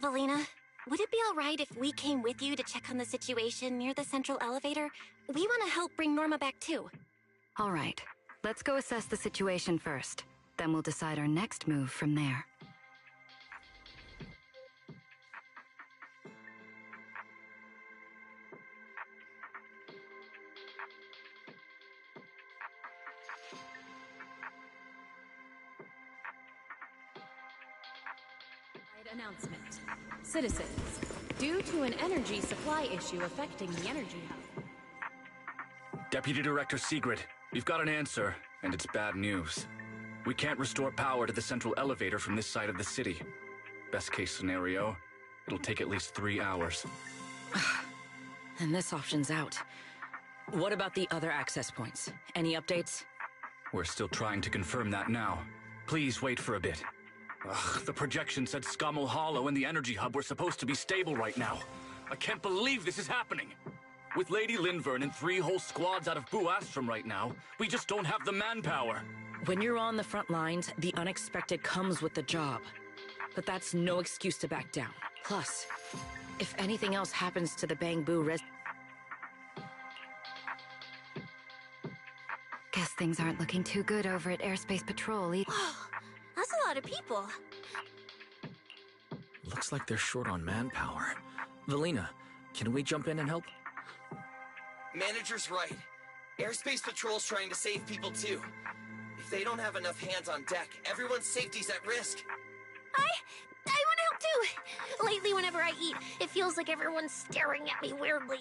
Valina, would it be alright if we came with you to check on the situation near the central elevator? We want to help bring Norma back too. All right, let's go assess the situation first. Then we'll decide our next move from there. Announcement. Citizens, due to an energy supply issue affecting the energy hub. Deputy Director Sigrid, we've got an answer, and it's bad news. We can't restore power to the central elevator from this side of the city. Best case scenario, it'll take at least 3 hours. And this option's out. What about the other access points? Any updates? We're still trying to confirm that now. Please wait for a bit. Ugh, the projection said Scommel Hollow and the energy hub were supposed to be stable right now. I can't believe this is happening. With Lady Linvern and 3 whole squads out of Buastrum right now, we just don't have the manpower. When you're on the front lines, the unexpected comes with the job. But that's no excuse to back down. Plus, if anything else happens to the Bangbu Guess things aren't looking too good over at Airspace Patrol either. That's a lot of people. Looks like they're short on manpower. Valina, can we jump in and help? Manager's right. Airspace Patrol's trying to save people too. If they don't have enough hands on deck, everyone's safety's at risk. I want to help too. Lately, whenever I eat, it feels like everyone's staring at me weirdly.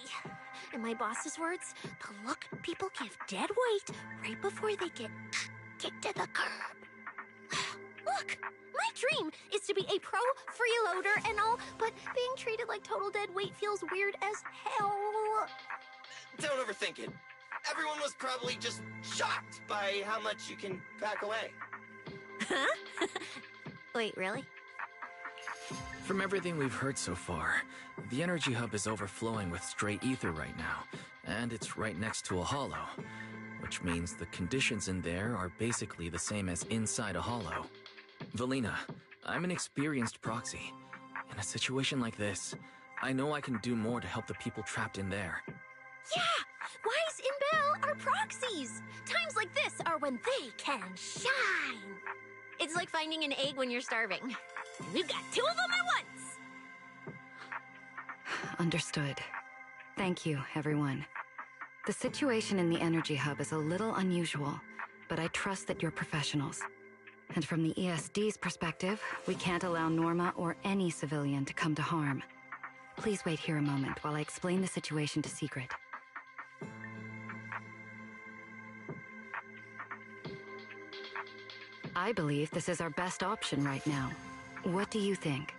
In my boss's words, the look people give dead weight right before they get kicked to the curb. Look, my dream is to be a pro freeloader and all, but being treated like total dead weight feels weird as hell. Don't overthink it. Everyone was probably just shocked by how much you can pack away. Huh? Wait, really? From everything we've heard so far, the energy hub is overflowing with stray ether right now, and it's right next to a hollow, which means the conditions in there are basically the same as inside a hollow. Valina, I'm an experienced proxy. In a situation like this, I know I can do more to help the people trapped in there. Yeah! Wise and Belle are proxies! Times like this are when they can shine! It's like finding an egg when you're starving. We've got two of them at once! Understood. Thank you, everyone. The situation in the energy hub is a little unusual, but I trust that you're professionals. And from the ESD's perspective, we can't allow Norma or any civilian to come to harm. Please wait here a moment while I explain the situation to Secret. I believe this is our best option right now. What do you think?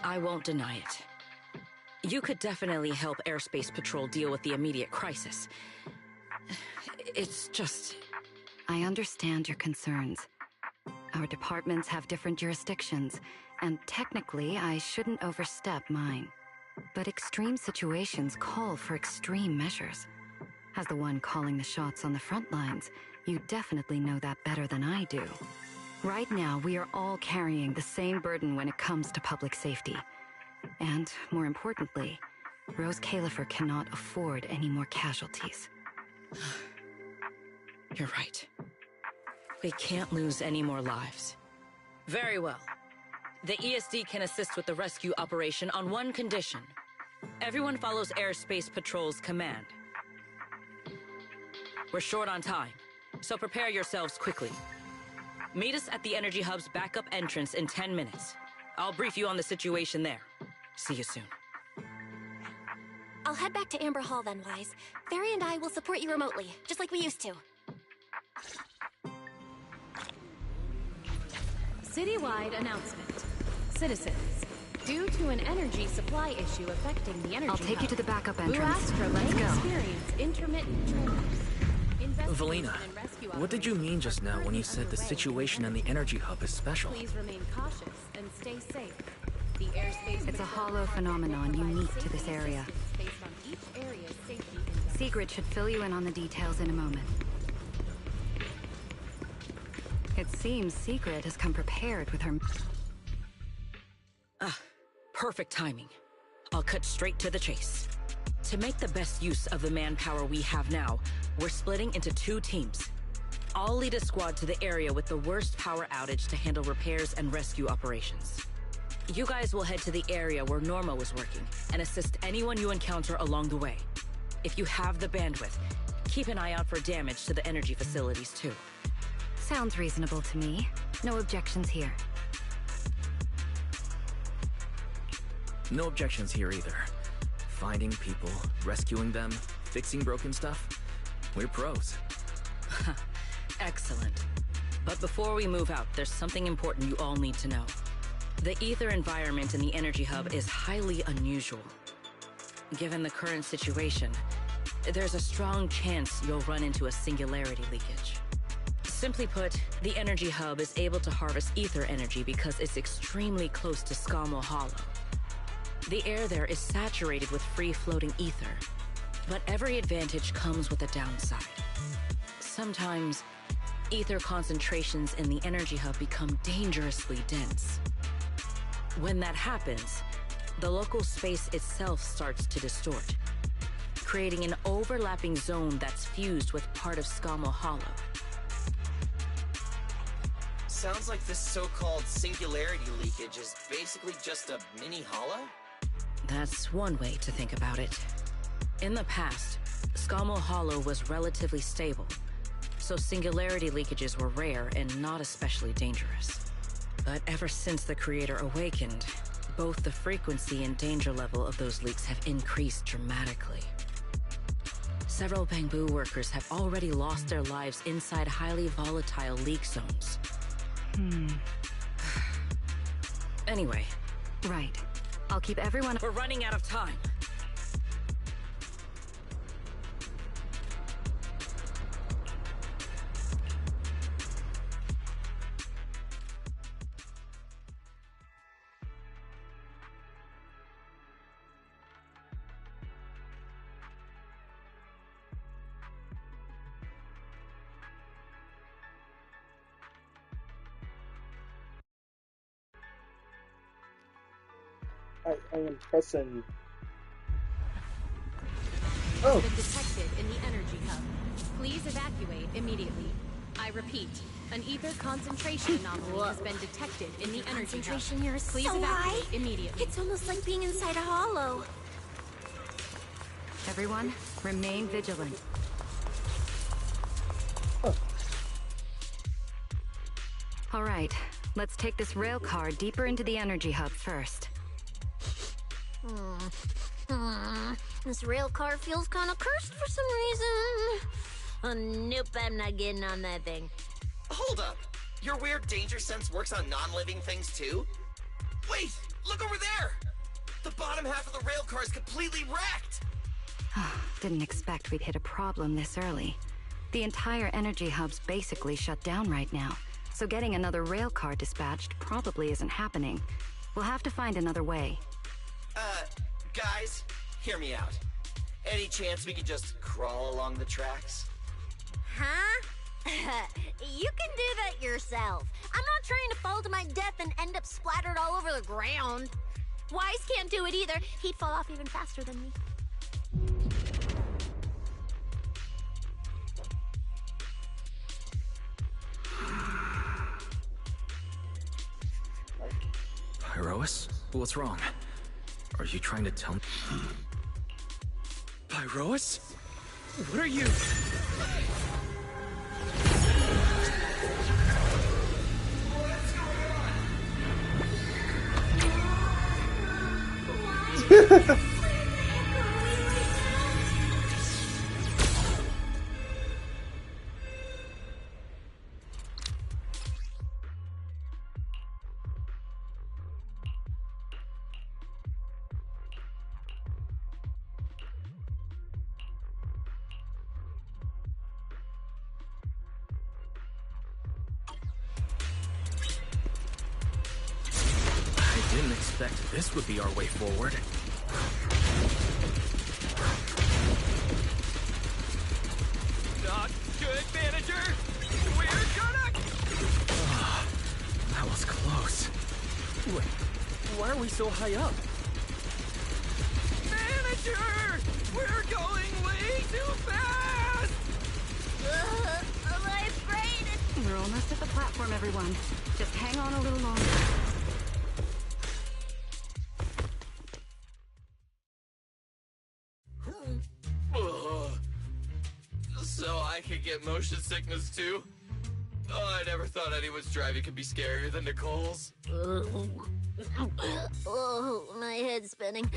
I won't deny it. You could definitely help Airspace Patrol deal with the immediate crisis. It's just... I understand your concerns. Our departments have different jurisdictions, and technically I shouldn't overstep mine. But extreme situations call for extreme measures. As the one calling the shots on the front lines, you definitely know that better than I do. Right now, we are all carrying the same burden when it comes to public safety. And, more importantly, Rose Califer cannot afford any more casualties. You're right. We can't lose any more lives. Very well. The ESD can assist with the rescue operation on one condition. Everyone follows Airspace Patrol's command. We're short on time, so prepare yourselves quickly. Meet us at the Energy Hub's backup entrance in 10 minutes. I'll brief you on the situation there. See you soon. I'll head back to Amber Hall then, Wise. Barry and I will support you remotely, just like we used to. Citywide announcement. Citizens, due to an energy supply issue affecting the energy I'll take you to the backup Blue entrance. Astra Let's may go. experience intermittent tremors. Valina, what did you mean just now when you said the situation in the energy hub is special? Please remain cautious and stay safe. The airspace It's a hollow phenomenon unique to this area. based on each area's safety. Secret should fill you in on the details in a moment. It seems Secret has come prepared with her... Perfect timing. I'll cut straight to the chase. To make the best use of the manpower we have now, we're splitting into 2 teams. I'll lead a squad to the area with the worst power outage to handle repairs and rescue operations. You guys will head to the area where Norma was working and assist anyone you encounter along the way. If you have the bandwidth, keep an eye out for damage to the energy facilities too. Sounds reasonable to me. No objections here. No objections here either. Finding people, rescuing them, fixing broken stuff. We're pros. Excellent. But before we move out, there's something important you all need to know. The ether environment in the energy hub is highly unusual. Given the current situation, there's a strong chance you'll run into a singularity leakage. Simply put, the energy hub is able to harvest ether energy because it's extremely close to Scammell Hollow. The air there is saturated with free-floating ether, but every advantage comes with a downside. Sometimes, ether concentrations in the energy hub become dangerously dense. When that happens, the local space itself starts to distort, creating an overlapping zone that's fused with part of Scammell Hollow. Sounds like this so-called singularity leakage is basically just a mini hollow? That's one way to think about it. In the past, Scammell Hollow was relatively stable, so singularity leakages were rare and not especially dangerous. But ever since the Creator awakened, both the frequency and danger level of those leaks have increased dramatically. Several Bangbu workers have already lost their lives inside highly volatile leak zones. Anyway. Right. I'll keep everyone— We're running out of time. I am pressing. Oh. Been detected in the energy hub. Please evacuate immediately. I repeat, an ether concentration anomaly has been detected in the energy hub. Concentration here is Please so evacuate high. Immediately. It's almost like being inside a hollow. Everyone, remain vigilant. All right, let's take this rail car deeper into the energy hub first. This rail car feels kind of cursed for some reason. Nope, I'm not getting on that thing. Hold up. Your weird danger sense works on non-living things too? Wait, look over there! The bottom half of the rail car is completely wrecked! Didn't expect we'd hit a problem this early. The entire energy hub's basically shut down right now, so getting another rail car dispatched probably isn't happening. We'll have to find another way. Guys, hear me out. Any chance we could just crawl along the tracks? Huh? You can do that yourself. I'm not trying to fall to my death and end up splattered all over the ground. Wise can't do it either. He'd fall off even faster than me. Pyrois? What's wrong? Are you trying to tell me? Pyrois? What are you? I didn't expect this would be our way forward. Not good, manager! We're gonna... That was close. Wait, why are we so high up? Manager! We're going way too fast! Life's great! We're almost at the platform, everyone. Just hang on a little longer. So I could get motion sickness too? Oh, I never thought anyone's driving could be scarier than Nicole's. Oh, my head's spinning.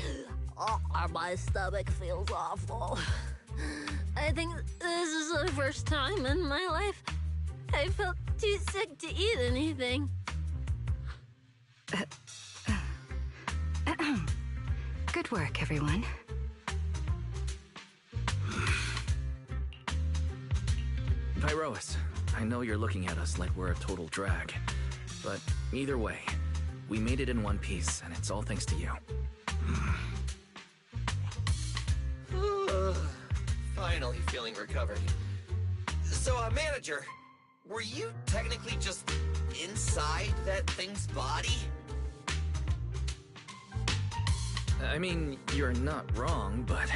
Oh, my stomach feels awful. I think this is the first time in my life I felt too sick to eat anything. Good work, everyone. Pyrois, I know you're looking at us like we're a total drag, but either way, we made it in one piece, and it's all thanks to you. Finally feeling recovered. So, manager, were you technically just inside that thing's body? I mean, you're not wrong, but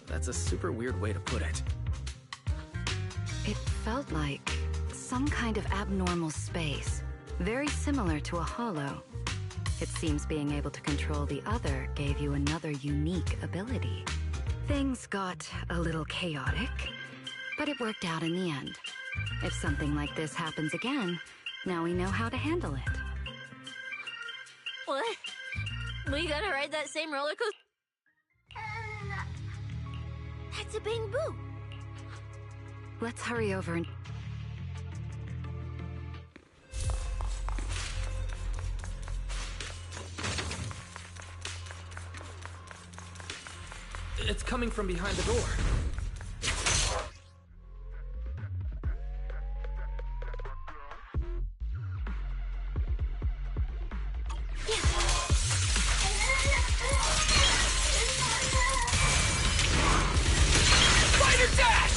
that's a super weird way to put it. It felt like some kind of abnormal space, very similar to a hollow. It seems being able to control the other gave you another unique ability. Things got a little chaotic, but it worked out in the end. If something like this happens again, now we know how to handle it. What? We gotta ride that same roller coaster? That's a bamboo. Let's hurry over and... It's coming from behind the door. Spider dash!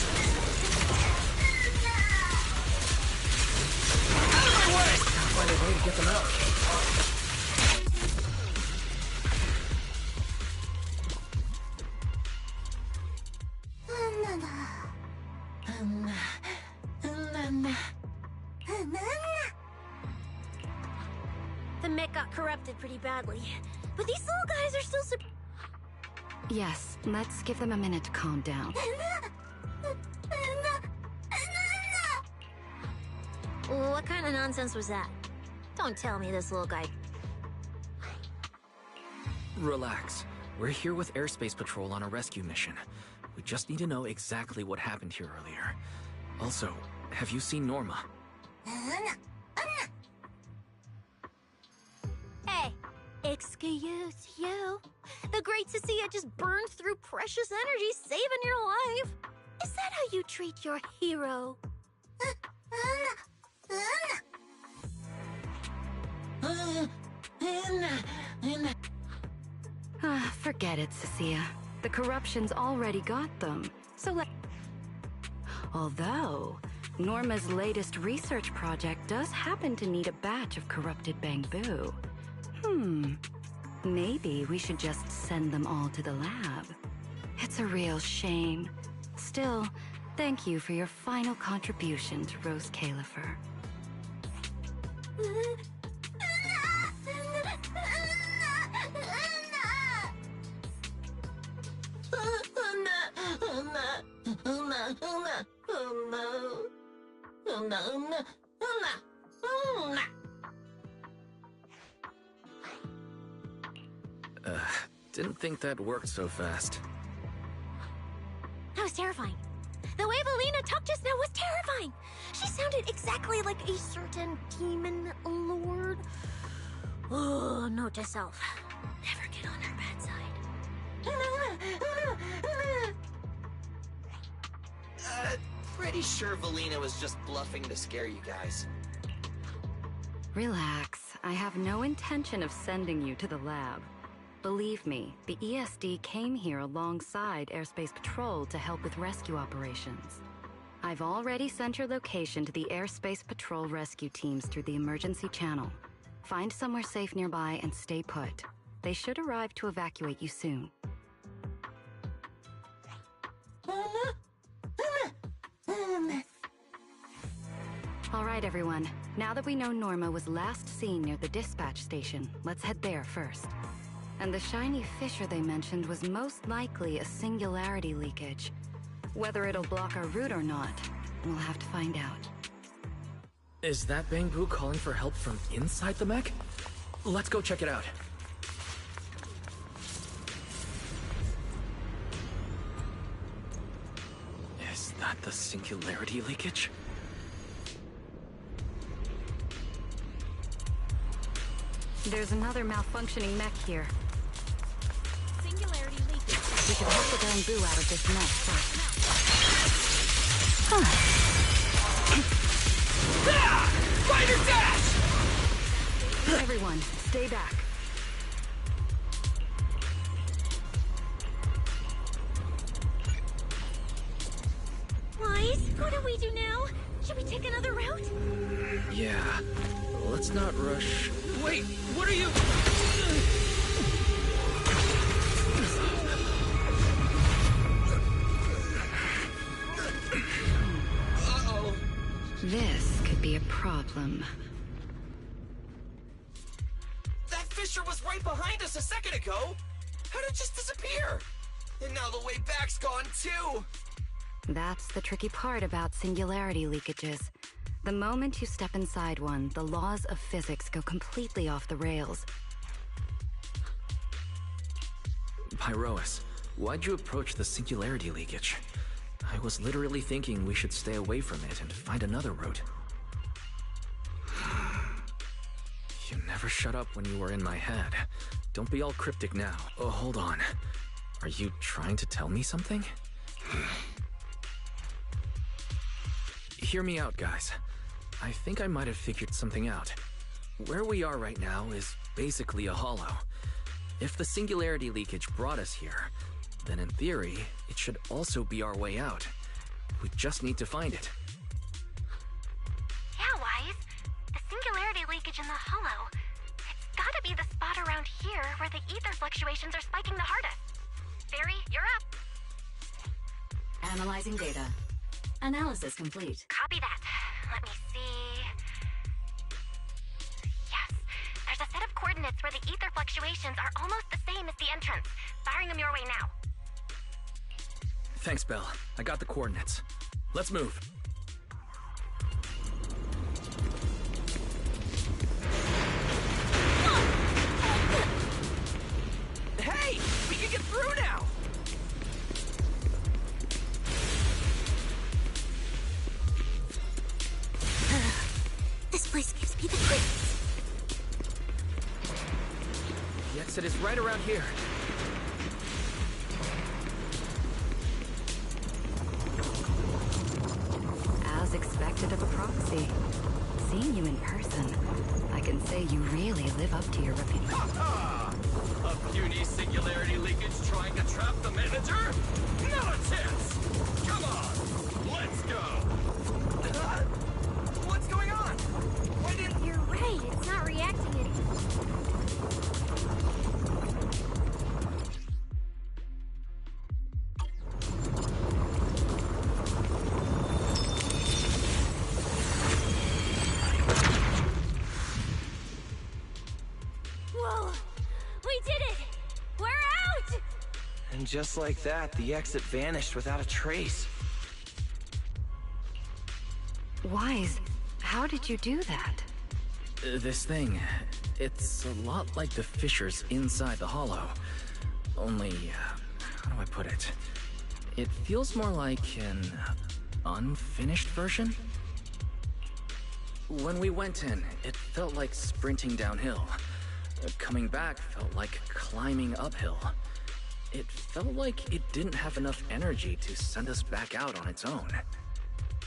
Out of my way! Find a way to get them out. The mech got corrupted pretty badly, but these little guys are still Yes, let's give them a minute to calm down. What kind of nonsense was that? Don't tell me this little guy... Relax. We're here with Airspace Patrol on a rescue mission. We just need to know exactly what happened here earlier. Also, have you seen Norma? Hey, excuse you. The great Cecilia just burned through precious energy saving your life. Is that how you treat your hero? Forget it, Cecilia. The corruption's already got them. So Although, Norma's latest research project does happen to need a batch of corrupted bamboo. Maybe we should just send them all to the lab. It's a real shame. Still, thank you for your final contribution to Rose Califer. Didn't think that worked so fast. That was terrifying. The way Valina talked just now was terrifying. She sounded exactly like a certain demon lord. Oh, note to self. Never get on her bad side. Pretty sure Valina was just bluffing to scare you guys. Relax. I have no intention of sending you to the lab. Believe me, the ESD came here alongside Airspace Patrol to help with rescue operations. I've already sent your location to the Airspace Patrol rescue teams through the emergency channel. Find somewhere safe nearby and stay put. They should arrive to evacuate you soon. All right, everyone. Now that we know Norma was last seen near the dispatch station, let's head there first. And the shiny fissure they mentioned was most likely a singularity leakage. Whether it'll block our route or not, we'll have to find out. Is that bamboo calling for help from inside the mech? Let's go check it out. Is that the singularity leakage? There's another malfunctioning mech here. Singularity leakage. We should help the bamboo out of this mech first. Spider dash! Everyone, stay back. Lies, what do we do now? Should we take another route? Yeah. Let's not rush. Wait, what are you... Uh-oh. This could be a problem. That fissure was right behind us a second ago. How'd it just disappear? And now the way back's gone too. That's the tricky part about singularity leakages. The moment you step inside one, the laws of physics go completely off the rails. Pyrois, why'd you approach the singularity leakage? I was literally thinking we should stay away from it and find another route. You never shut up when you were in my head. Don't be all cryptic now. Oh, hold on. Are you trying to tell me something? Hear me out, guys. I think I might have figured something out. Where we are right now is basically a hollow. If the singularity leakage brought us here, then in theory, it should also be our way out. We just need to find it. Yeah, Wise. The singularity leakage in the hollow. It's gotta be the spot around here where the ether fluctuations are spiking the hardest. Barry, you're up. Analyzing data. Analysis complete. Copy that. Let me see. Yes. There's a set of coordinates where the ether fluctuations are almost the same as the entrance. Firing them your way now. Thanks, Belle. I got the coordinates. Let's move. Hey! We can get through now! This place gives me the creeps. The exit is right around here. As expected of a proxy. Seeing you in person, I can say you really live up to your reputation. A puny singularity leakage trying to trap the manager? Not a chance! Come on, let's go! What's going on? Why didn't... You're right, it's not reacting anymore. Whoa! We did it! We're out! And just like that, the exit vanished without a trace. Wise, how did you do that? This thing, it's a lot like the fissures inside the hollow. Only, how do I put it? It feels more like an unfinished version? When we went in, it felt like sprinting downhill. Coming back felt like climbing uphill. It felt like it didn't have enough energy to send us back out on its own.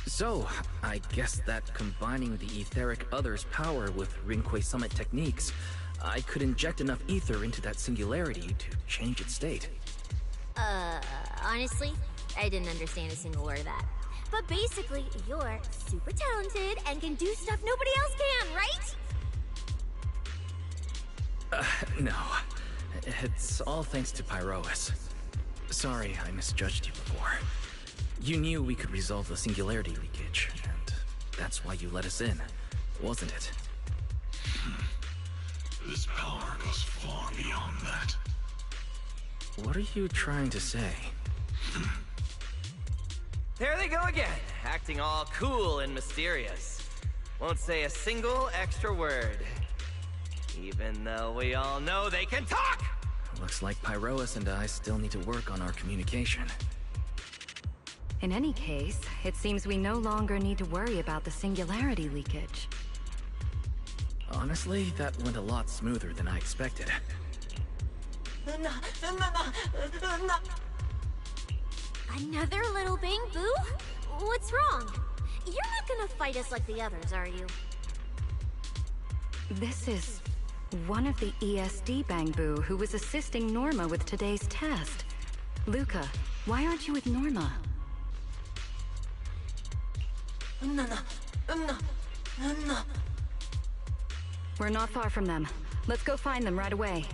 So, I guess that combining the etheric other's power with Rinque Summit techniques, I could inject enough ether into that singularity to change its state. Honestly, I didn't understand a single word of that. But basically, you're super talented and can do stuff nobody else can, right? No. It's all thanks to Pyrois. Sorry I misjudged you before. You knew we could resolve the singularity leakage, and that's why you let us in, wasn't it? This power goes far beyond that. What are you trying to say? There they go again, acting all cool and mysterious. Won't say a single extra word. Even though we all know they can talk! Looks like Pyrois and I still need to work on our communication. In any case, it seems we no longer need to worry about the singularity leakage. Honestly, that went a lot smoother than I expected. Another little bang boo? What's wrong? You're not gonna fight us like the others, are you? This is one of the ESD Bangbu who was assisting Norma with today's test. Luca, why aren't you with Norma? We're not far from them. Let's go find them right away.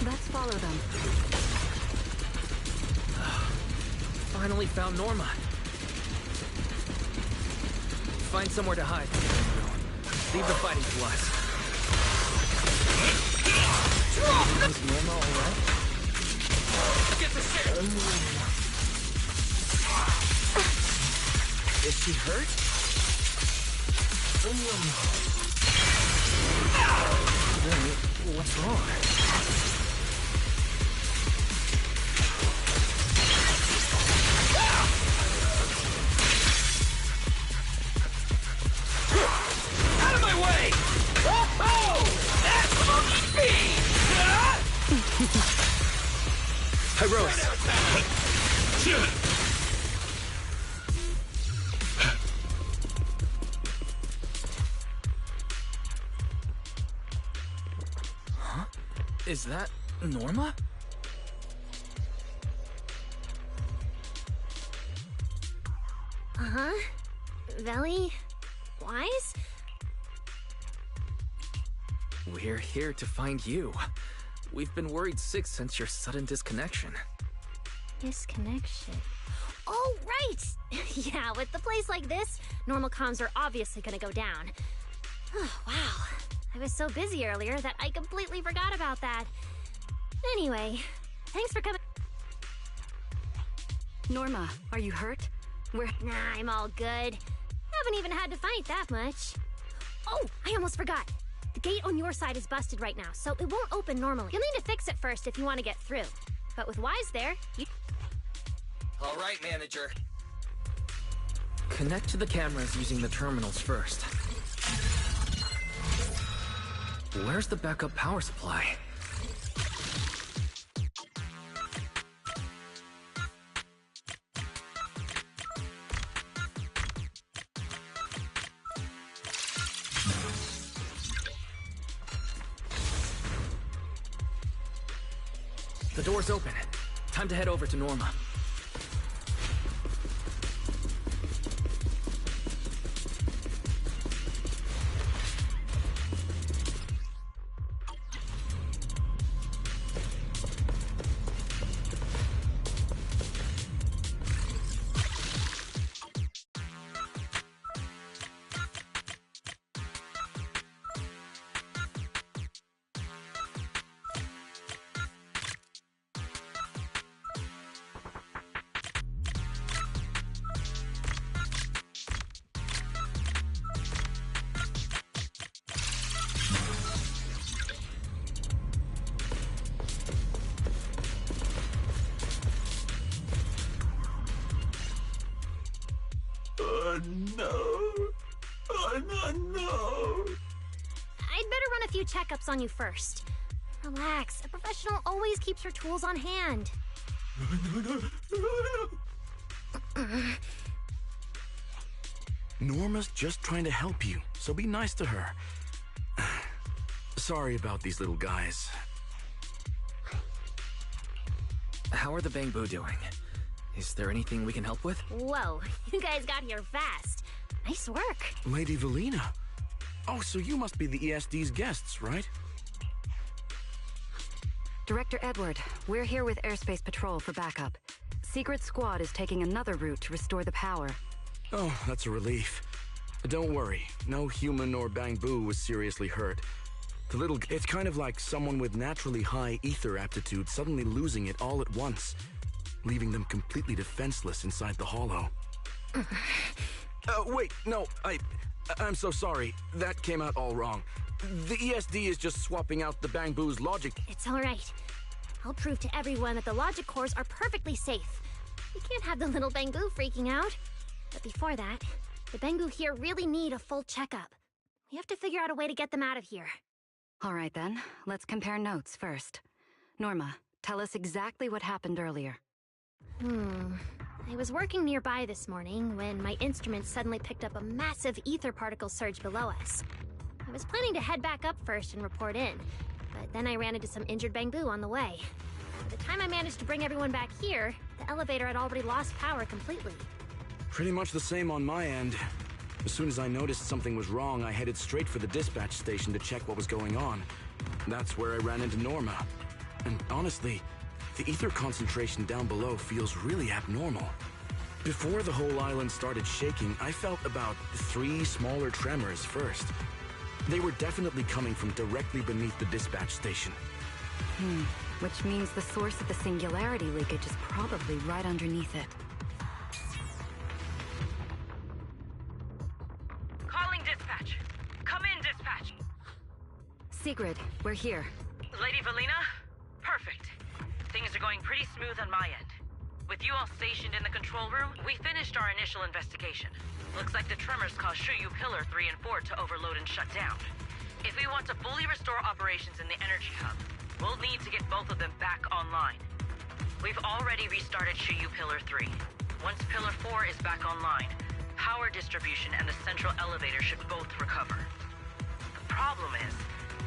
Let's follow them. Finally found Norma. Find somewhere to hide. Leave the fighting to us. Is Norma alright? Get the shit! Is she hurt? Really? What's wrong? Out of my way! Oh! That's monkey speed! Heroes! Huh? Is that Norma? Uh-huh. Veli? Wise? We're here to find you. We've been worried sick since your sudden disconnection. Disconnection. Oh, right! Yeah, with the place like this, normal comms are obviously gonna go down. Oh, wow. I was so busy earlier that I completely forgot about that. Anyway, thanks for coming. Norma, are you hurt? Nah, I'm all good. Haven't even had to fight that much. Oh, I almost forgot. The gate on your side is busted right now, so it won't open normally. You'll need to fix it first if you want to get through. But with Wise there, you... All right, manager. Connect to the cameras using the terminals first. Where's the backup power supply? The door's open. Time to head over to Norma. I'd better run a few checkups on you first. Relax. A professional always keeps her tools on hand. Norma's just trying to help you, so be nice to her. Sorry about these little guys. How are the Bangbu doing? Is there anything we can help with? Whoa, you guys got here fast. Nice work. Lady Velina. Oh, so you must be the ESD's guests, right? Director Edward, we're here with Airspace Patrol for backup. Secret Squad is taking another route to restore the power. Oh, that's a relief. Don't worry, no human or Bangbu was seriously hurt. It's kind of like someone with naturally high ether aptitude suddenly losing it all at once, leaving them completely defenseless inside the hollow. Wait, no, I'm so sorry. That came out all wrong. The ESD is just swapping out the Bangbu's logic. It's all right. I'll prove to everyone that the logic cores are perfectly safe. We can't have the little Bangbu freaking out. But before that, the Bangbu here really need a full checkup. We have to figure out a way to get them out of here. All right then, let's compare notes first. Norma, tell us exactly what happened earlier. I was working nearby this morning when my instruments suddenly picked up a massive ether particle surge below us. I was planning to head back up first and report in, but then I ran into some injured Bangbu on the way. By the time I managed to bring everyone back here, the elevator had already lost power completely. Pretty much the same on my end. As soon as I noticed something was wrong, I headed straight for the dispatch station to check what was going on. That's where I ran into Norma. And honestly, the ether concentration down below feels really abnormal. Before the whole island started shaking, I felt about 3 smaller tremors first. They were definitely coming from directly beneath the dispatch station. Which means the source of the singularity leakage is probably right underneath it. Calling dispatch. Come in, dispatch. Sigrid, we're here. Lady Valina? Perfect. Things are going pretty smooth on my end. With you all stationed in the control room, we finished our initial investigation. Looks like the tremors caused Shuyu Pillar 3 and 4 to overload and shut down. If we want to fully restore operations in the energy hub, we'll need to get both of them back online. We've already restarted Shuyu Pillar 3. Once Pillar 4 is back online, power distribution and the central elevator should both recover. The problem is,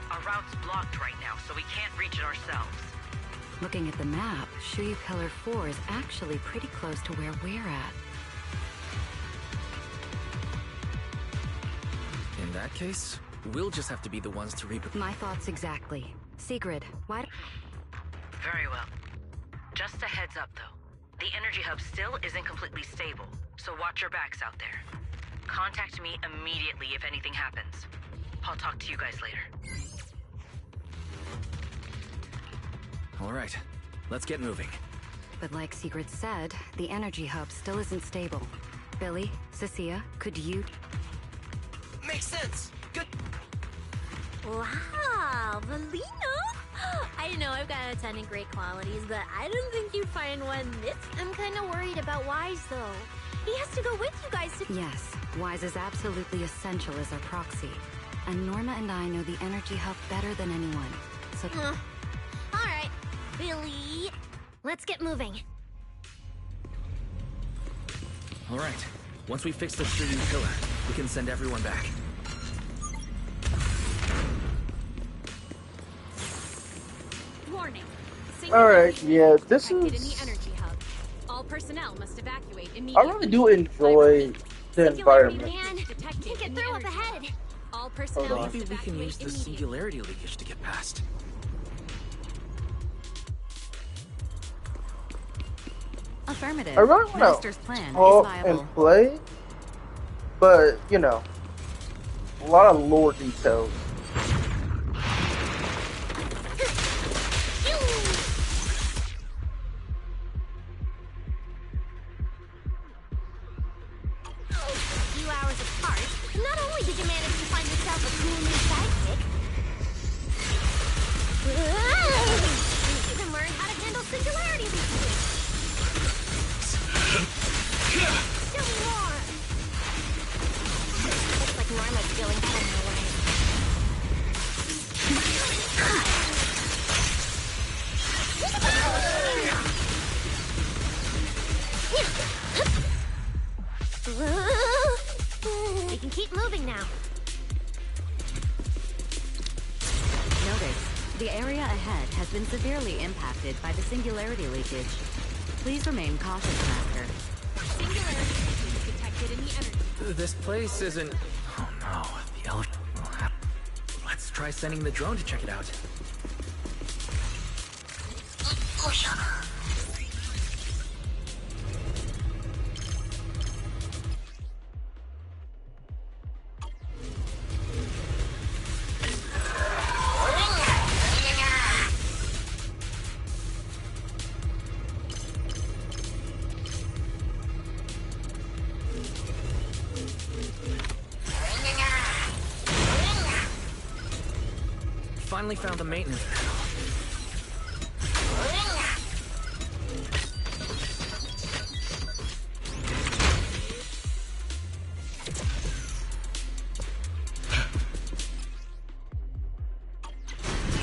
our route's blocked right now, so we can't reach it ourselves. Looking at the map, Shuyu Pillar 4 is actually pretty close to where we're at. In that case, we'll just have to be the ones to My thoughts exactly. Sigrid, why Very well. Just a heads up, though. The energy hub still isn't completely stable, so watch your backs out there. Contact me immediately if anything happens. I'll talk to you guys later. All right, let's get moving. But like Sigrid said, the energy hub still isn't stable. Billy, Cecilia, could you... Makes sense. Good. Wow, Valina! I know I've got a ton of great qualities, but I don't think you find one this. I'm kind of worried about Wise, though. He has to go with you guys to... Yes, Wise is absolutely essential as our proxy. And Norma and I know the energy hub better than anyone, so... All right, Billy. Let's get moving. All right, once we fix the Shuyu Pillar, we can send everyone back. Warning. Alright, yeah, this In the is... energy hub. All personnel must evacuate I immediately. really do enjoy the environment. Man, can't get through up ahead. All personnel must Maybe we can use evacuate the immediately. singularity leakage to get past. Affirmative. I really want Master's to plan is talk viable. and play, but, you know, a lot of lore details. A few hours apart, not only did you manage to find yourself a cool new sidekick, you even learned how to handle singularity leakage. Tell me more. Looks like Norma's feeling better now, right? We can keep moving now. Notice, the area ahead has been severely impacted by the singularity leakage. Please remain cautious, Master. Singularity leakage detected in the energy. This place isn't... Oh no, the elevator will have... Let's try sending the drone to check it out. Finally found the maintenance panel.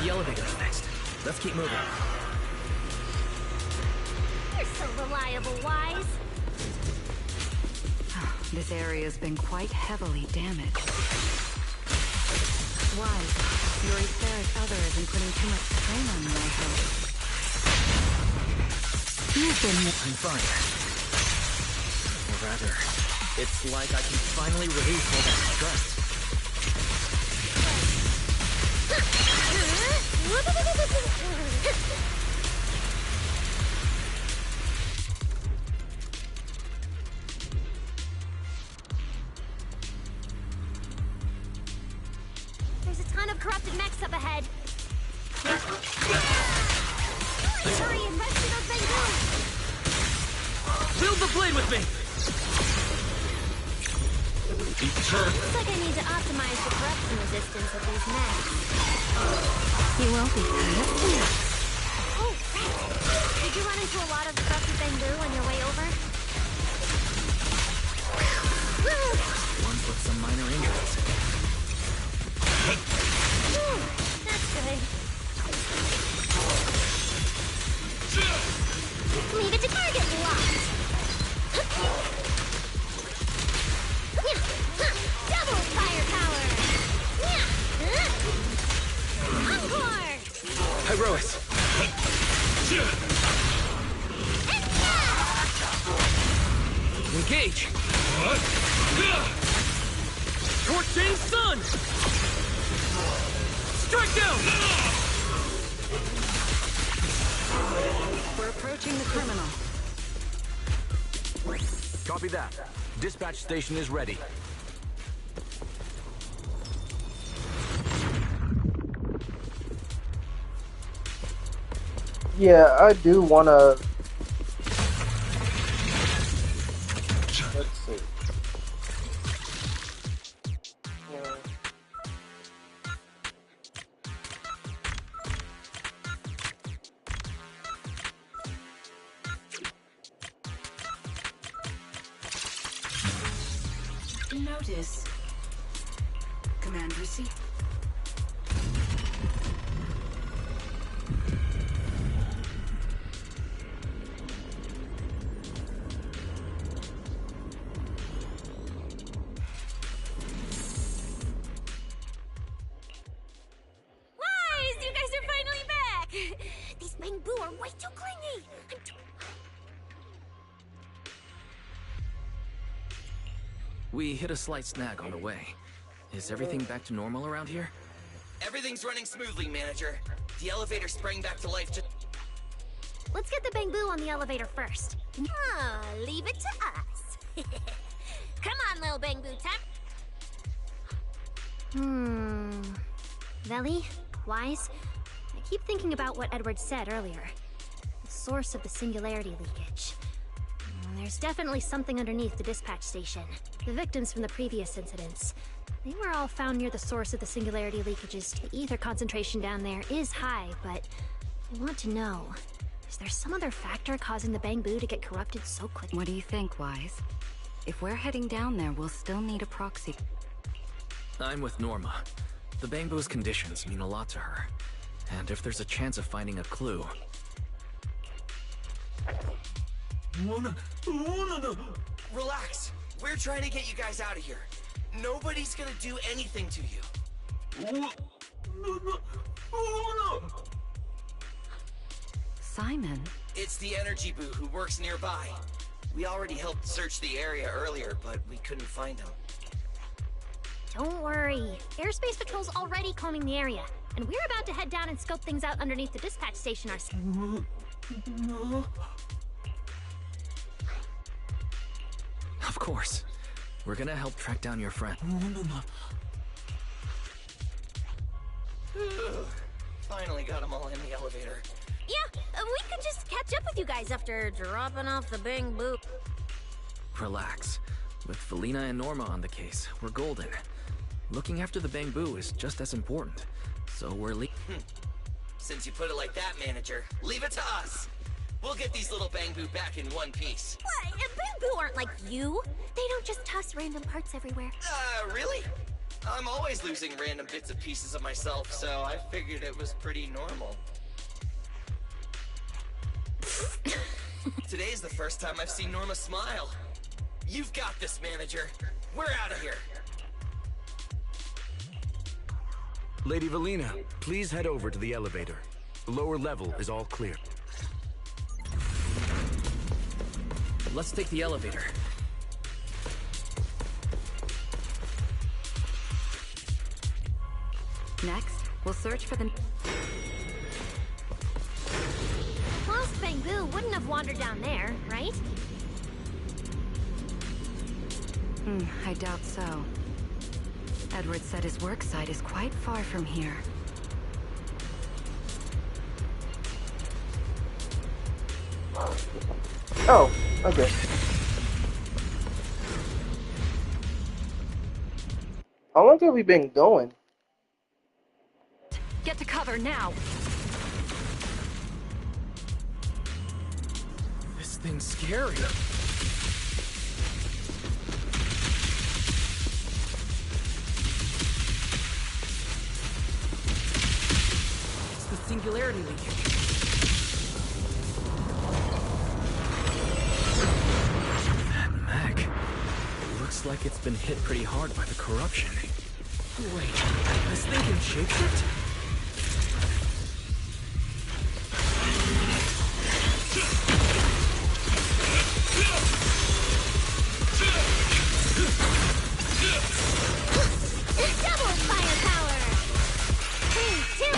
The elevator's fixed. Let's keep moving. You're so reliable, Wise. This area's been quite heavily damaged. Why? Your etheric other isn't putting too much strain on you, I hope. I'm fine. Or rather, it's like I can finally release all that stress. the blade with me! Looks like I need to optimize the corruption resistance of these masks. You won't be hurt. Oh, right. Did you run into a lot of corrupted bamboo on your way over? Ones with some minor injuries. Whew, that's good. Leave it to target locked. Double firepower. Encore. Hyrois! Engage! Torching Sun! Strike down! We're approaching the criminal. Copy that. Dispatch station is ready. Yeah, I do wanna. Let's see. Notice. Command received. Wise, you guys are finally back. These bamboo are way too clingy. We hit a slight snag on the way. Is everything back to normal around here? Everything's running smoothly, Manager. The elevator sprang back to life just... Let's get the bamboo on the elevator first. Leave it to us. Come on, little bamboo time. Veli? Wise? I keep thinking about what Edward said earlier. The source of the singularity leakage. There's definitely something underneath the dispatch station. The victims from the previous incidents. They were all found near the source of the singularity leakages. The ether concentration down there is high, but I want to know, is there some other factor causing the bamboo to get corrupted so quickly? What do you think, Wise? If we're heading down there, we'll still need a proxy. I'm with Norma. The bamboo's conditions mean a lot to her. And if there's a chance of finding a clue... Relax. We're trying to get you guys out of here. Nobody's gonna do anything to you. Simon? It's the energy boo who works nearby. We already helped search the area earlier, but we couldn't find him. Don't worry. Airspace Patrol's already combing the area, and we're about to head down and scope things out underneath the dispatch station ourselves. Of course. We're gonna help track down your friend. Finally got them all in the elevator. Yeah, we could just catch up with you guys after dropping off the bamboo. Relax. With Felina and Norma on the case, we're golden. Looking after the bamboo is just as important. So we're Since you put it like that, Manager, leave it to us. We'll get these little bamboo back in one piece. What? Bamboo aren't like you. They don't just toss random parts everywhere. Really? I'm always losing random bits and pieces of myself, so I figured it was pretty normal. Today is the first time I've seen Norma smile. You've got this, Manager. We're out of here. Lady Valina, please head over to the elevator. The lower level is all clear. Let's take the elevator. Next, we'll search for the... Lost bamboo wouldn't have wandered down there, right? I doubt so. Edward said his work site is quite far from here. Oh, okay. How long have we been going? Get to cover now. This thing's scary. It's the singularity leakage. That mech. It looks like it's been hit pretty hard by the corruption. Wait, this thing can shapeshift? Double firepower! 3, 2, 1!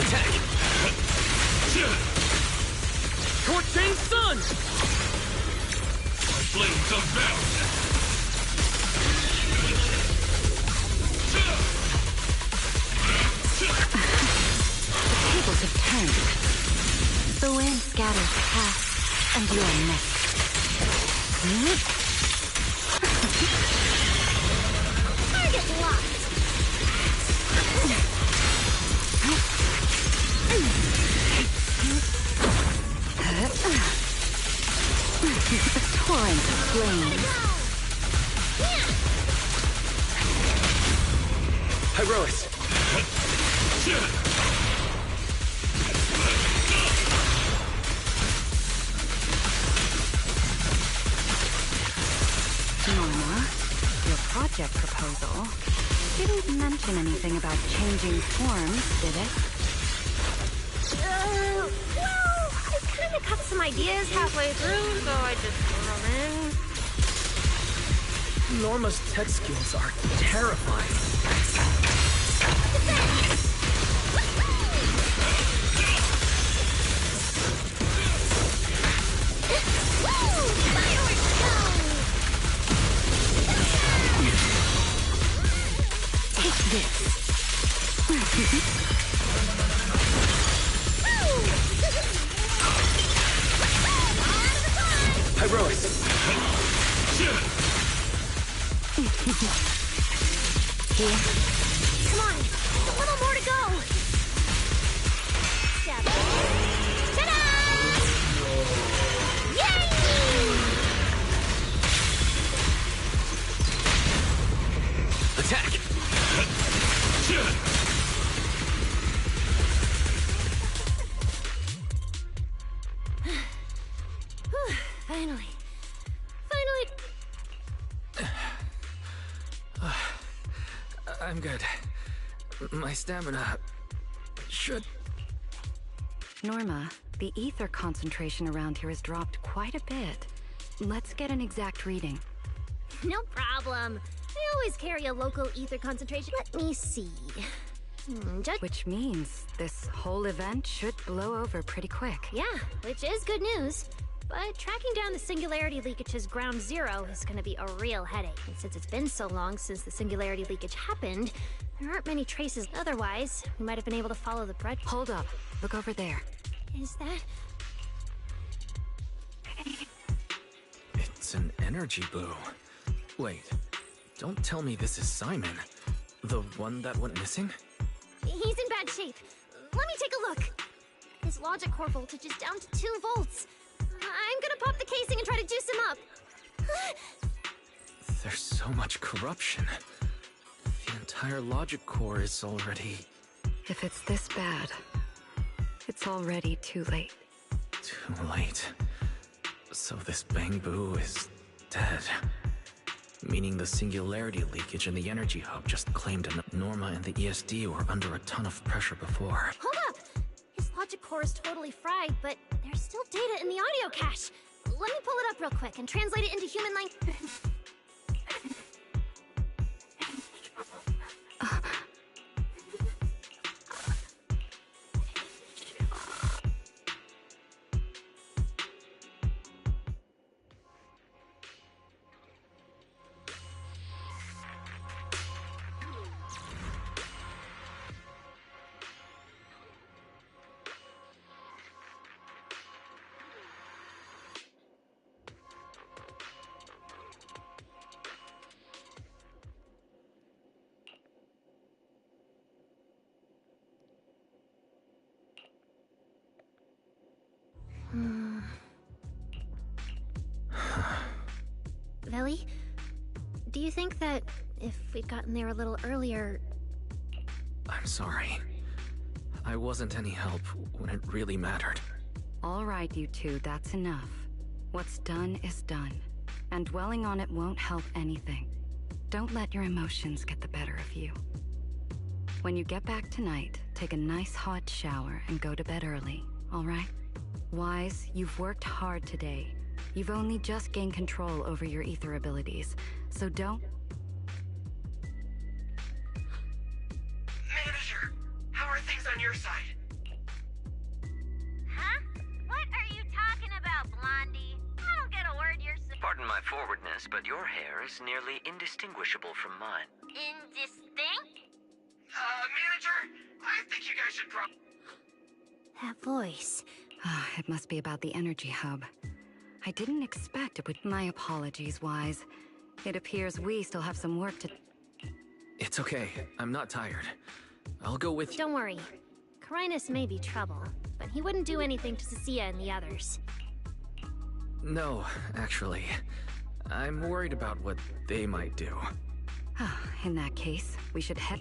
Attack! Torching Sun! My flames unbound! The tables have turned. The wind scatters past, and you are missed. Target locked! A torrent of flames. Hyrois! Norma, your project proposal didn't mention anything about changing forms, did it? Well, I kind of got some ideas halfway through, so I just threw them in. Norma's tech skills are terrifying. Take this. Hyrois! Here. Come on, a little more to go. Ta-da! Yay! Attack! Finally. I'm good. My stamina should... Norma, the ether concentration around here has dropped quite a bit. Let's get an exact reading. No problem. I always carry a local ether concentration. Let me see. Which means this whole event should blow over pretty quick. Yeah, which is good news. But tracking down the singularity leakage's ground zero is going to be a real headache. And since it's been so long since the singularity leakage happened, there aren't many traces. Otherwise, we might have been able to follow the bread. Hold up. Look over there. Is that... It's an energy boo. Wait, don't tell me this is Simon. The one that went missing? He's in bad shape. Let me take a look. His logic core voltage is down to 2 volts. I'm gonna pop the casing and try to juice him up. There's so much corruption. The entire logic core is already... If it's this bad, it's already too late. Too late. So this Bangbu is dead. Meaning the singularity leakage in the energy hub just claimed Norma and the ESD were under a ton of pressure before. Hold up! His logic core is totally fried, but there's still data in the audio cache. Let me pull it up real quick and translate it into human language. Ellie. Do you think that if we'd gotten there a little earlier... I'm sorry. I wasn't any help when it really mattered. All right, you two, that's enough. What's done is done, and dwelling on it won't help anything. Don't let your emotions get the better of you. When you get back tonight, take a nice hot shower and go to bed early, all right? Wise, you've worked hard today. You've only just gained control over your ether abilities, so don't... Manager, how are things on your side? Huh? What are you talking about, Blondie? I don't get a word you're saying. Pardon my forwardness, but your hair is nearly indistinguishable from mine. Indistinct? Manager, I think you guys should That voice. It must be about the energy hub. I didn't expect it would... My apologies, Wise. It appears we still have some work to... It's okay. I'm not tired. I'll go with you. Don't worry. Carinus may be trouble, but he wouldn't do anything to Cecilia and the others. No, actually. I'm worried about what they might do. In that case, we should head...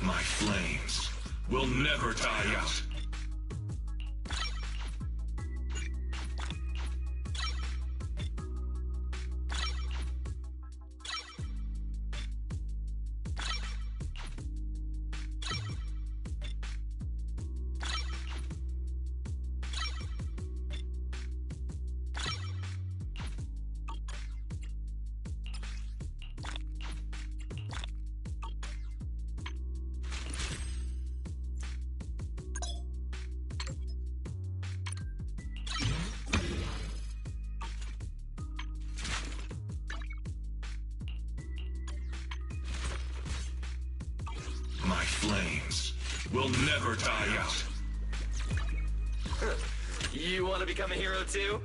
My flames will never die out. My flames will never die out. You want to become a hero too?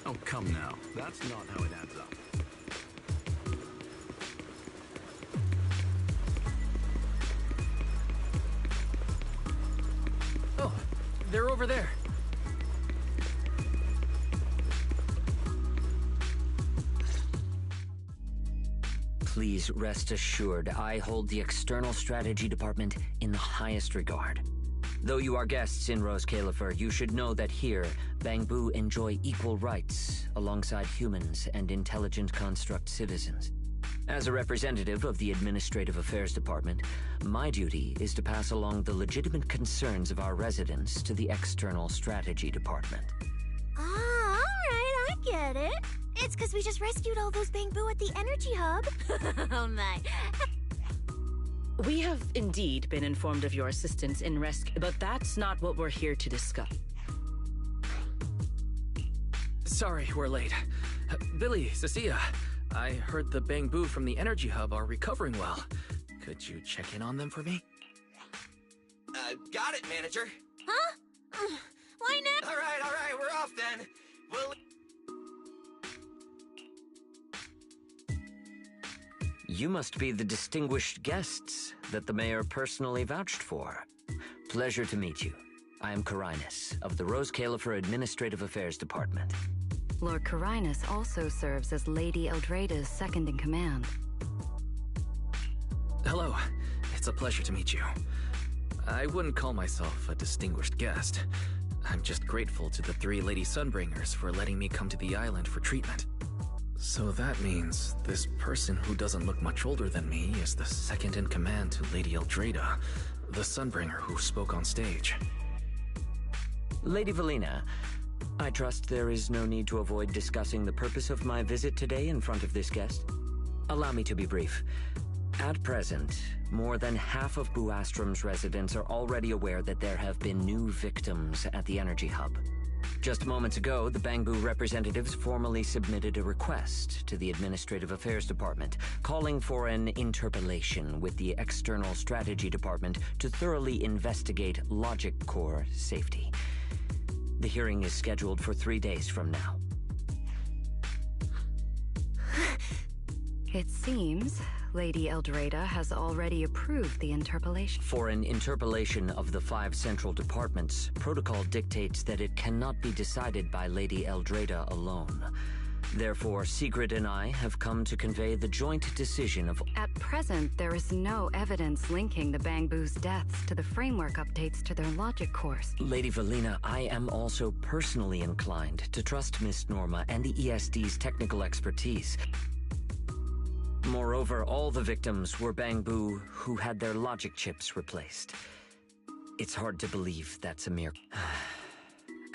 Oh, come now. That's not how it adds up. Oh, they're over there. Please rest assured, I hold the External Strategy Department in the highest regard. Though you are guests in Rose Califer, you should know that here, Bangbu enjoy equal rights alongside humans and intelligent construct citizens. As a representative of the Administrative Affairs Department, my duty is to pass along the legitimate concerns of our residents to the External Strategy Department. Ah, alright, I get it. It's because we just rescued all those Bangbu at the energy hub. Oh my. We have indeed been informed of your assistance in rescue, but that's not what we're here to discuss. Sorry, we're late. Billy, Cecilia, I heard the Bangbu from the energy hub are recovering well. Could you check in on them for me? Got it, manager. Huh? Why not? Alright, we're off then. We'll... You must be the distinguished guests that the mayor personally vouched for. Pleasure to meet you. I am Carinus, of the Rose Califer Administrative Affairs Department. Lord Carinus also serves as Lady Eldrada's second-in-command. Hello. It's a pleasure to meet you. I wouldn't call myself a distinguished guest. I'm just grateful to the 3 Lady Sunbringers for letting me come to the island for treatment. So that means this person who doesn't look much older than me is the second-in-command to Lady Eldrada, the Sunbringer who spoke on stage. Lady Valina, I trust there is no need to avoid discussing the purpose of my visit today in front of this guest. Allow me to be brief. At present, more than half of Buastrom's residents are already aware that there have been new victims at the Energy Hub. Just moments ago, the Bangbu representatives formally submitted a request to the Administrative Affairs Department, calling for an interpellation with the External Strategy Department to thoroughly investigate Logic Core safety. The hearing is scheduled for 3 days from now. It seems Lady Eldreda has already approved the interpellation. For an interpellation of the 5 central departments, protocol dictates that it cannot be decided by Lady Eldreda alone. Therefore, Sigrid and I have come to convey the joint decision of... At present, there is no evidence linking the Bangbu's deaths to the framework updates to their logic cores. Lady Valina, I am also personally inclined to trust Miss Norma and the ESD's technical expertise. Moreover, all the victims were Bangbu who had their logic chips replaced. It's hard to believe that's a mere...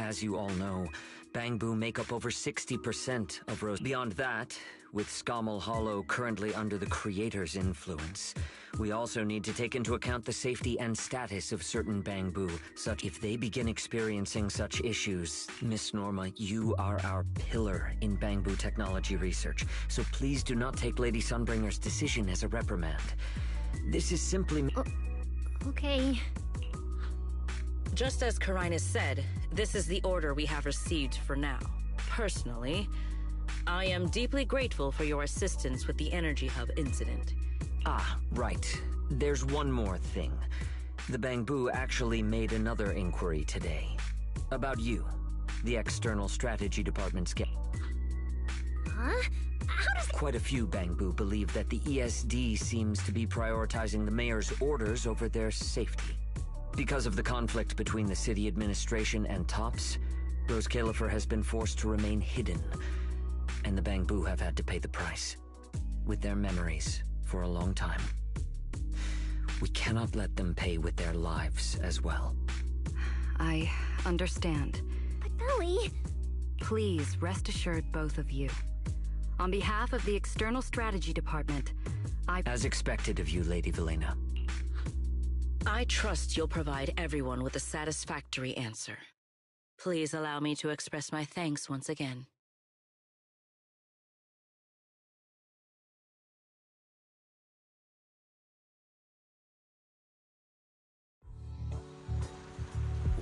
As you all know, Bangbu make up over 60% of Rose. Beyond that, with Scommel Hollow currently under the Creator's influence, we also need to take into account the safety and status of certain Bangbu, such if they begin experiencing such issues. Miss Norma, you are our pillar in Bangbu technology research, so please do not take Lady Sunbringer's decision as a reprimand. This is simply... Okay. Just as Carinus said, this is the order we have received for now. Personally, I am deeply grateful for your assistance with the Energy Hub incident. Ah, right. There's one more thing. The Bangbu actually made another inquiry today. About you. The External Strategy Department's Huh? How does... Quite a few Bangbu believe that the ESD seems to be prioritizing the mayor's orders over their safety. Because of the conflict between the city administration and TOPS, Rose Califer has been forced to remain hidden, and the Bangbu have had to pay the price, with their memories, for a long time. We cannot let them pay with their lives as well. I understand. But Belly... Please rest assured, both of you. On behalf of the External Strategy Department, As expected of you, Lady Valina. I trust you'll provide everyone with a satisfactory answer. Please allow me to express my thanks once again.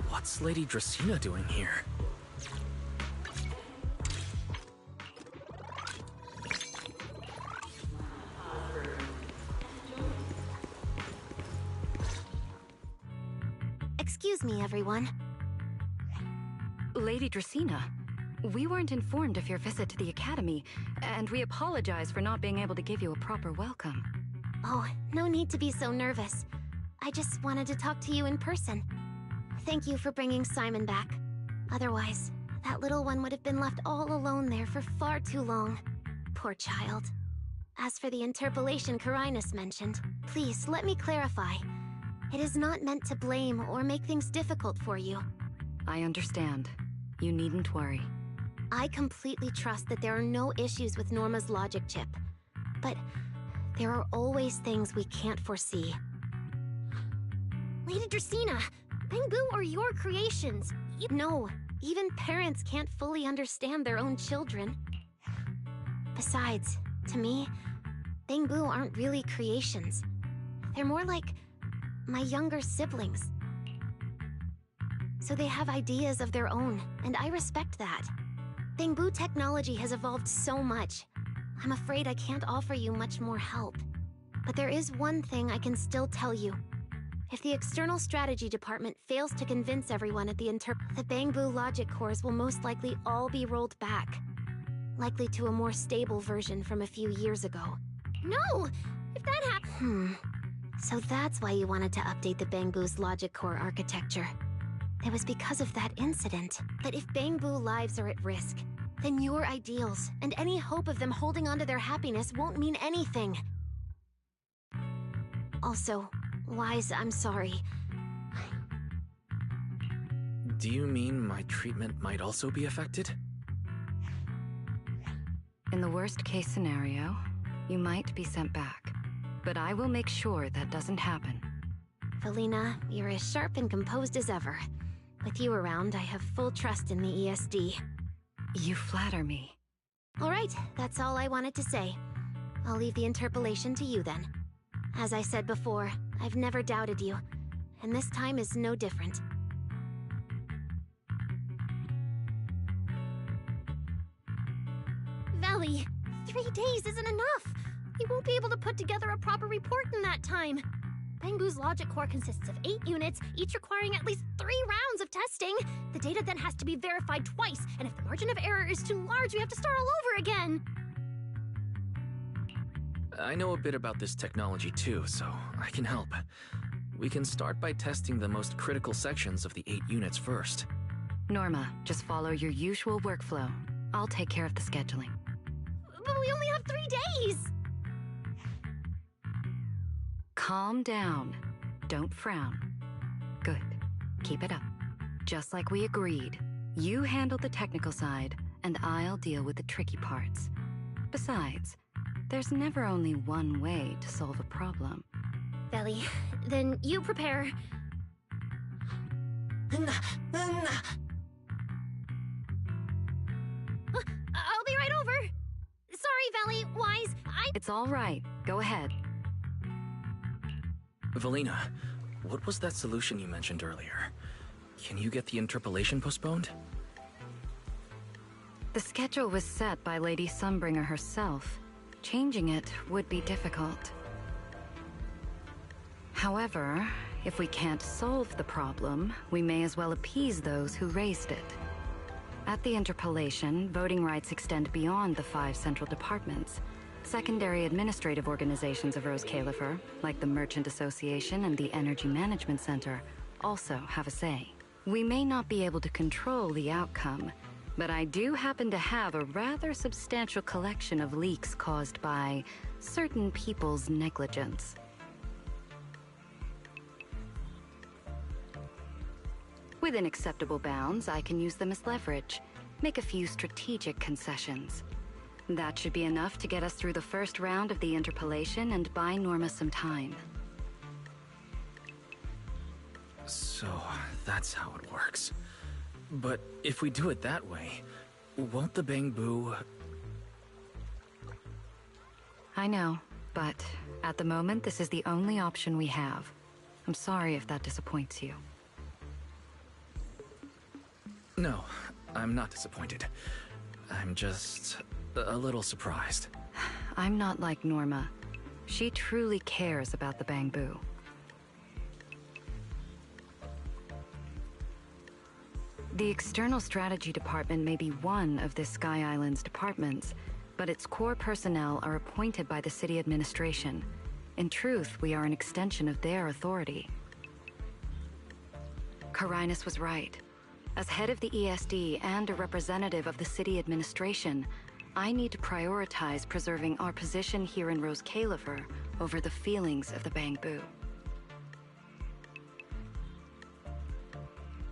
What's Lady Dracaena doing here? Excuse me, everyone. Lady Dracaena, we weren't informed of your visit to the Academy, and we apologize for not being able to give you a proper welcome. Oh, no need to be so nervous. I just wanted to talk to you in person. Thank you for bringing Simon back. Otherwise, that little one would have been left all alone there for far too long. Poor child. As for the interpellation Carinus mentioned, please let me clarify. It is not meant to blame or make things difficult for you. I understand. You needn't worry. I completely trust that there are no issues with Norma's logic chip. But there are always things we can't foresee. Lady Dracaena, Bangbu are your creations. No, even parents can't fully understand their own children. Besides, to me, Bangbu aren't really creations. They're more like my younger siblings. So they have ideas of their own, and I respect that. Bangbu technology has evolved so much. I'm afraid I can't offer you much more help. But there is one thing I can still tell you. If the External Strategy Department fails to convince everyone at the Bangbu logic cores will most likely all be rolled back. Likely to a more stable version from a few years ago. No! If that happens... So that's why you wanted to update the Bangbu's logic core architecture. It was because of that incident. But if Bangbu lives are at risk, then your ideals and any hope of them holding onto their happiness won't mean anything. Also, Wise, I'm sorry. Do you mean my treatment might also be affected? In the worst case scenario, you might be sent back. But I will make sure that doesn't happen. Felina, you're as sharp and composed as ever. With you around, I have full trust in the ESD. You flatter me. All right, that's all I wanted to say. I'll leave the interpolation to you then. As I said before, I've never doubted you, and this time is no different. Valley, 3 days isn't enough. We won't be able to put together a proper report in that time. Bangbu's logic core consists of 8 units, each requiring at least 3 rounds of testing. The data then has to be verified twice, and if the margin of error is too large, we have to start all over again. I know a bit about this technology too, so I can help. We can start by testing the most critical sections of the 8 units first. Norma, just follow your usual workflow. I'll take care of the scheduling. But we only have 3 days! Calm down. Don't frown. Good. Keep it up. Just like we agreed. You handle the technical side, and I'll deal with the tricky parts. Besides, there's never only one way to solve a problem. Valley, then you prepare. I'll be right over. Sorry, Valley, Wise, It's all right. Go ahead. Valina, what was that solution you mentioned earlier? Can you get the interpolation postponed? The schedule was set by Lady Sunbringer herself. Changing it would be difficult. However, if we can't solve the problem, we may as well appease those who raised it. At the interpolation, voting rights extend beyond the 5 central departments. Secondary administrative organizations of Rose Califer, like the Merchant Association and the Energy Management Center, also have a say. We may not be able to control the outcome, but I do happen to have a rather substantial collection of leaks caused by certain people's negligence. Within acceptable bounds, I can use them as leverage, make a few strategic concessions. That should be enough to get us through the first round of the interpolation and buy Norma some time. So, that's how it works. But if we do it that way, won't the Bangbu... I know, but at the moment, this is the only option we have. I'm sorry if that disappoints you. No, I'm not disappointed. I'm just a little surprised. I'm not like Norma. She truly cares about the Bangbu. The External Strategy Department may be one of this Sky Island's departments, but its core personnel are appointed by the city administration. In truth, we are an extension of their authority. Carinus was right. As head of the ESD and a representative of the city administration, I need to prioritize preserving our position here in Rose Califer over the feelings of the Bangbu.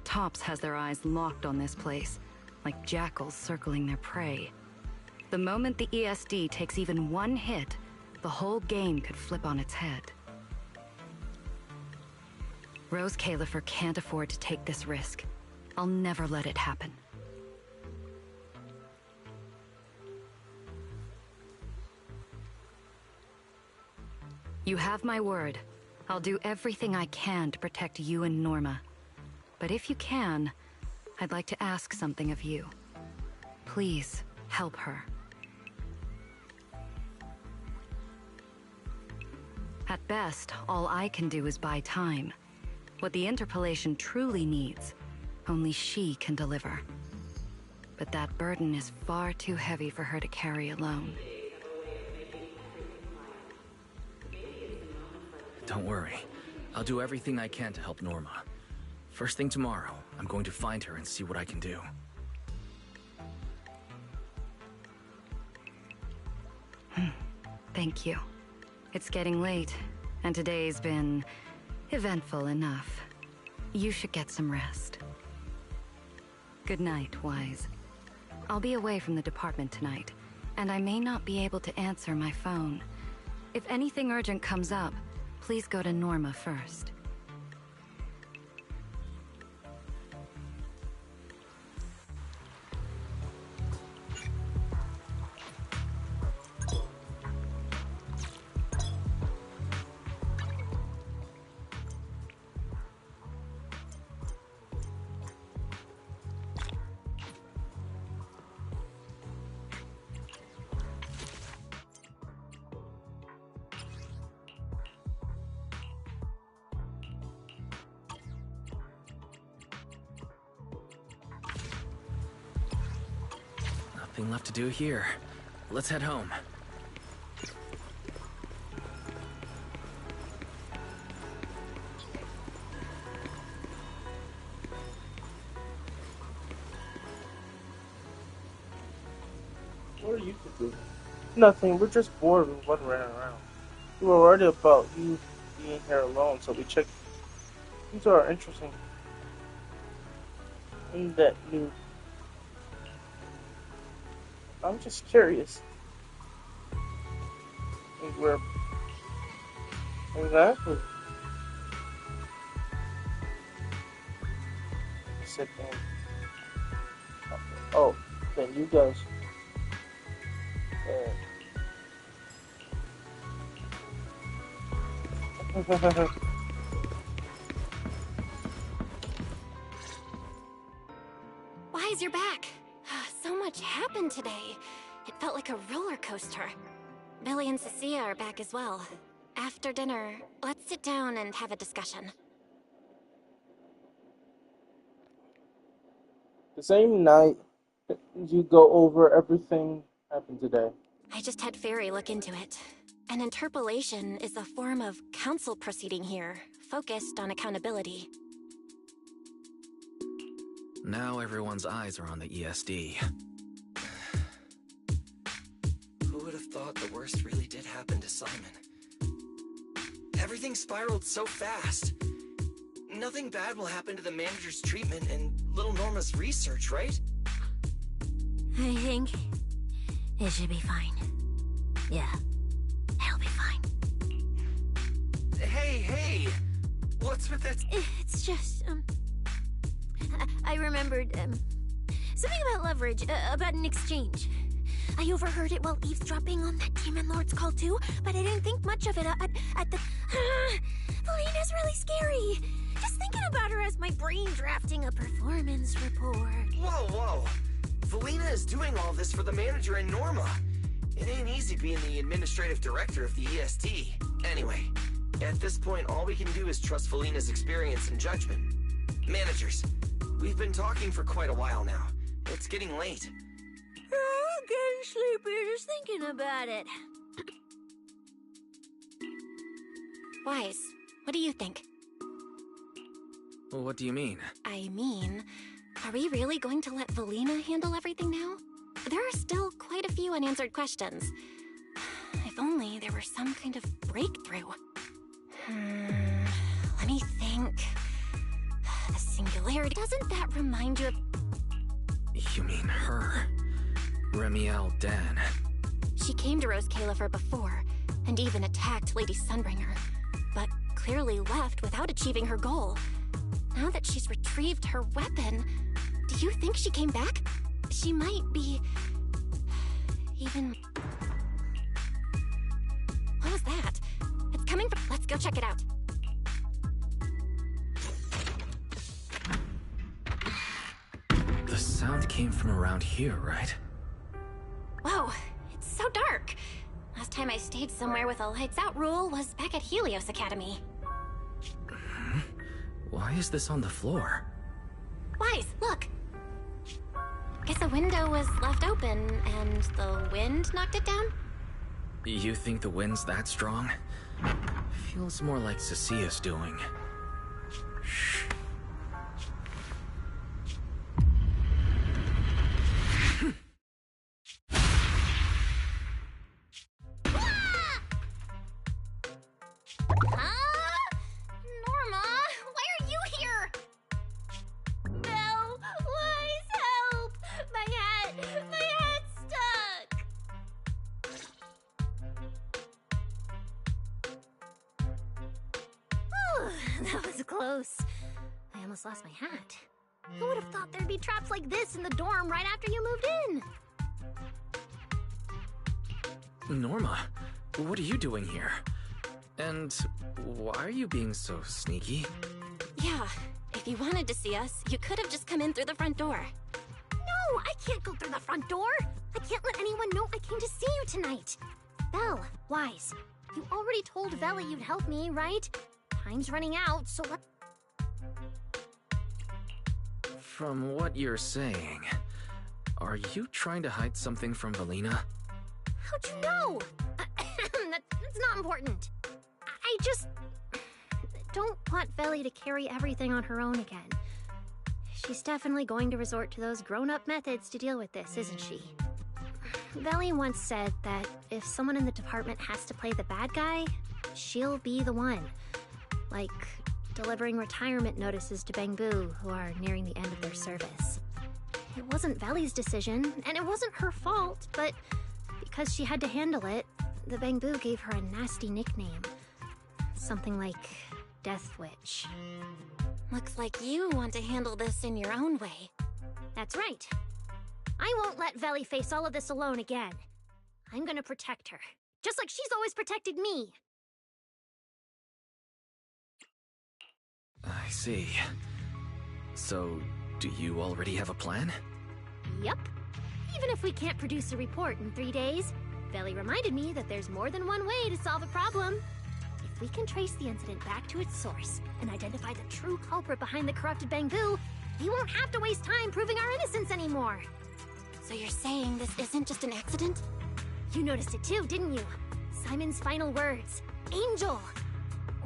Tops has their eyes locked on this place, like jackals circling their prey. The moment the ESD takes even one hit, the whole game could flip on its head. Rose Califer can't afford to take this risk. I'll never let it happen. You have my word. I'll do everything I can to protect you and Norma. But if you can, I'd like to ask something of you. Please, help her. At best, all I can do is buy time. What the interpolation truly needs, only she can deliver. But that burden is far too heavy for her to carry alone. Don't worry. I'll do everything I can to help Norma. First thing tomorrow, I'm going to find her and see what I can do. Thank you. It's getting late, and today's been eventful enough. You should get some rest. Good night, Wise. I'll be away from the department tonight, and I may not be able to answer my phone. If anything urgent comes up, please go to Norma first. Nothing left to do here. Let's head home. What are you to do? Nothing. We're just bored with what ran around. We were worried about you being here alone, so we checked. These are interesting. And that new. I'm just curious. And we're exactly. Sit down. Oh, then you guys. Wise, you're back. So much happened today. It felt like a roller coaster. Billy and Cecilia are back as well. After dinner, let's sit down and have a discussion. The same night, you go over everything happened today. I just had Fairy look into it. An interpolation is a form of council proceeding here, focused on accountability. Now everyone's eyes are on the ESD. Who would have thought the worst really did happen to Simon? Everything spiraled so fast. Nothing bad will happen to the manager's treatment and little Norma's research, right? I think it should be fine. Yeah, it'll be fine. Hey! What's with that? It's just, I remembered, something about leverage, about an exchange. I overheard it while eavesdropping on that Demon Lord's call too, but I didn't think much of it at the... Felina's really scary. Just thinking about her as my brain drafting a performance report. Whoa! Felina is doing all this for the manager and Norma. It ain't easy being the administrative director of the ESD. Anyway, at this point, all we can do is trust Felina's experience and judgment. Managers, we've been talking for quite a while now. It's getting late. I'm getting sleepy just thinking about it. Wise, what do you think? Well, what do you mean? I mean, are we really going to let Felina handle everything now? There are still quite a few unanswered questions. If only there were some kind of breakthrough. Let me think. The singularity. Doesn't that remind you of... You mean her? Remiel Dan. She came to Rose Califer before, and even attacked Lady Sunbringer, but clearly left without achieving her goal. Now that she's retrieved her weapon, do you think she came back? She might be... even... What was that? It's coming from... Let's go check it out. The sound came from around here, right? Whoa, it's so dark. Last time I stayed somewhere with a lights out rule was back at Helios Academy. Why is this on the floor? Wise, look! Guess a window was left open, and the wind knocked it down? You think the wind's that strong? Feels more like Cecilia's doing. Shh. Norma, why are you here? Belle, Wise, That was close. I almost lost my hat. Who would have thought there'd be traps like this in the dorm right after you moved in? Norma, what are you doing here? And why are you being so sneaky? Yeah, if you wanted to see us, you could have just come in through the front door. No, I can't go through the front door. I can't let anyone know I came to see you tonight. Belle, Wise, you already told Veli you'd help me, right? Time's running out, so let... From what you're saying, are you trying to hide something from Valina? How'd you know? That's not important. I just... don't want Veli to carry everything on her own again. She's definitely going to resort to those grown-up methods to deal with this, isn't she? Veli once said that if someone in the department has to play the bad guy, she'll be the one. Like delivering retirement notices to Bangbu, who are nearing the end of their service. It wasn't Veli's decision, and it wasn't her fault, but because she had to handle it, the Bangbu gave her a nasty nickname. Something like Death Witch. Looks like you want to handle this in your own way. That's right. I won't let Veli face all of this alone again. I'm gonna protect her, just like she's always protected me. I see. So, do you already have a plan? Yup. Even if we can't produce a report in 3 days, Veli reminded me that there's more than one way to solve a problem. If we can trace the incident back to its source and identify the true culprit behind the corrupted Bangbu, we won't have to waste time proving our innocence anymore. So you're saying this isn't just an accident? You noticed it too, didn't you? Simon's final words. Angel!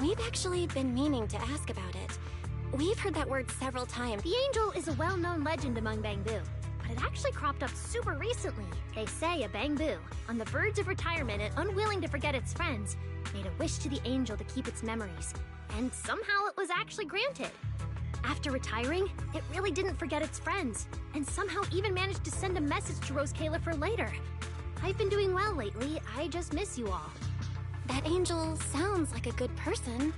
We've actually been meaning to ask about it. We've heard that word several times. The Angel is a well-known legend among Bangbu, but it actually cropped up super recently. They say a Bangbu, on the verge of retirement and unwilling to forget its friends, made a wish to the Angel to keep its memories, and somehow it was actually granted. After retiring, it really didn't forget its friends, and somehow even managed to send a message to Rose Califer later. I've been doing well lately, I just miss you all. That Angel sounds like a good person,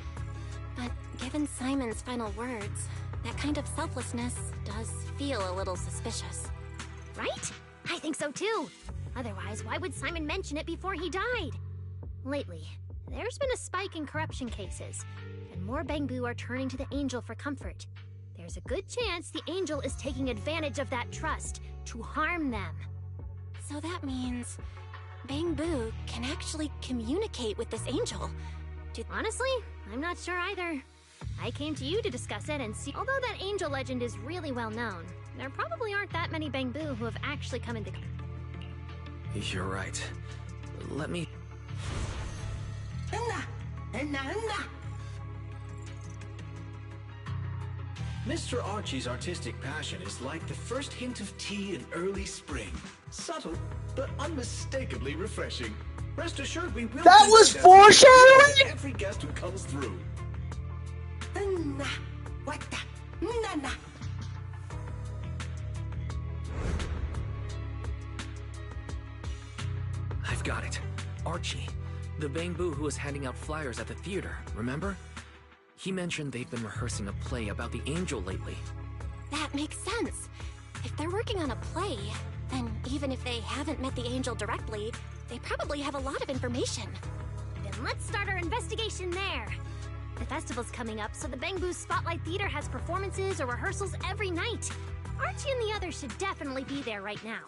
but given Simon's final words, that kind of selflessness does feel a little suspicious. Right? I think so too. Otherwise, why would Simon mention it before he died? Lately, there's been a spike in corruption cases, and more Bangbu are turning to the Angel for comfort. There's a good chance the Angel is taking advantage of that trust to harm them. So that means Bangbu can actually communicate with this Angel. Honestly, I'm not sure either. I came to you to discuss it and see. Although that Angel legend is really well known, there probably aren't that many Bangbu who have actually come into... You're right. Let me... Mr. Archie's artistic passion is like the first hint of tea in early spring. Subtle, but unmistakably refreshing. Rest assured we will... That was foreshadowing! Every guest who comes through. I've got it. Archie, the Bangbu who was handing out flyers at the theater, remember? He mentioned they've been rehearsing a play about the Angel lately. That makes sense. If they're working on a play, then even if they haven't met the Angel directly, they probably have a lot of information. Then let's start our investigation there. The festival's coming up, so the Bangbu Spotlight Theater has performances or rehearsals every night. Archie and the others should definitely be there right now.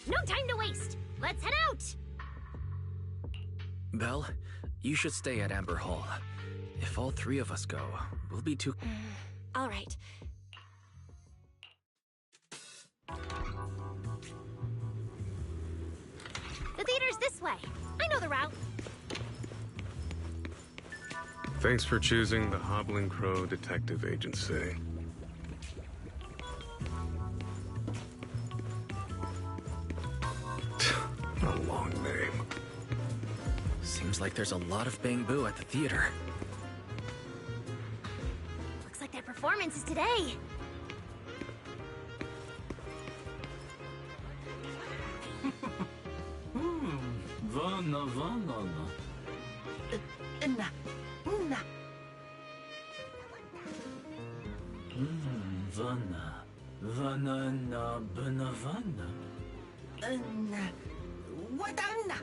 No time to waste! Let's head out! Belle, you should stay at Amber Hall. If all three of us go, we'll be too... All right. The theater's this way. I know the route. Thanks for choosing the Hobbling Crow Detective Agency. A long name. Seems like there's a lot of Bangbu at the theater. Looks like their performance is today. Vana. Vana na Benavana. Wadana.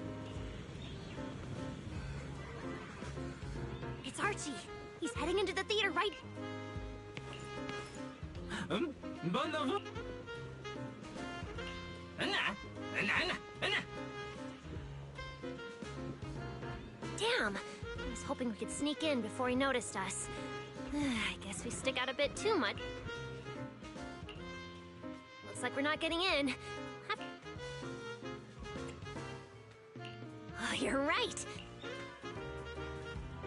It's Archie. He's heading into the theater right... Benavana. Damn! I was hoping we could sneak in before he noticed us. I guess we stick out a bit too much. Looks like we're not getting in. Oh, you're right!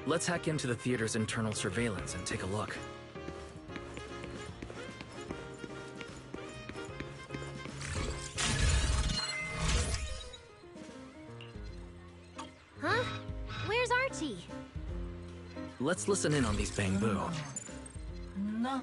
Let's hack into the theater's internal surveillance and take a look. Huh? Where's Archie? Let's listen in on these Bang Boo. No.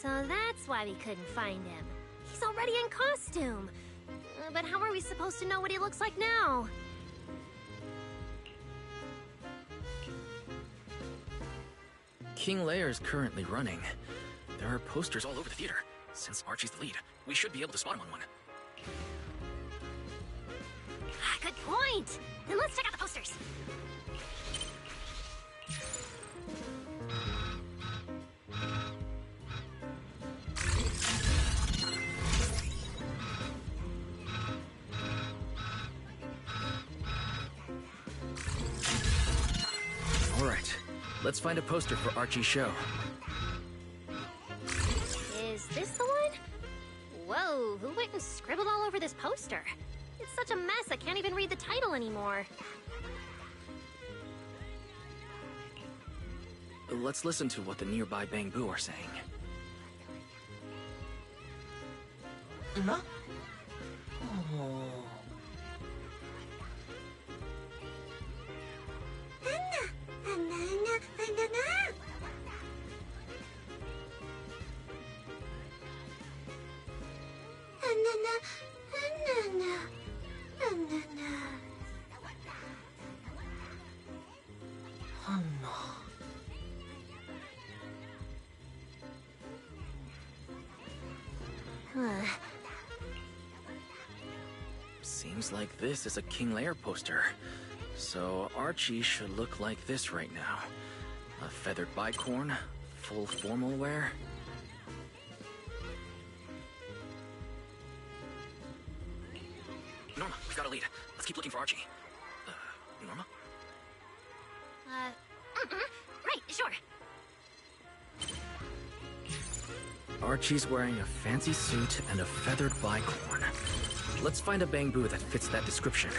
So that's why we couldn't find him. He's already in costume. But how are we supposed to know what he looks like now? King Lear's currently running. There are posters all over the theater. Since Archie's the lead, we should be able to spot him on one. Good point! Then let's check out the posters. Alright, let's find a poster for Archie's show. Is this the one? Whoa, who went and scribbled all over this poster? It's such a mess, I can't even read the title anymore. Let's listen to what the nearby Bang Boo are saying. No? Oh. Seems like this is a King Lear poster. So Archie should look like this right now. A feathered bicorn, full formal wear. Norma, we've got a lead. Let's keep looking for Archie. Norma? Right, sure. Archie's wearing a fancy suit and a feathered bicorn. Let's find a Bang Boo that fits that description.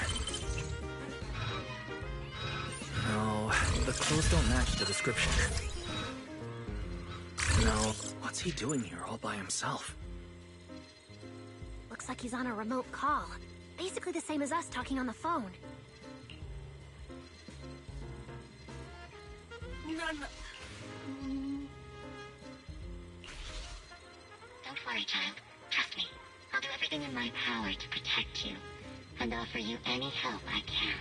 No, the clothes don't match the description. No, what's he doing here all by himself? Looks like he's on a remote call. Basically the same as us talking on the phone. Don't worry, child. Trust me. I'll do everything in my power to protect you, and offer you any help I can.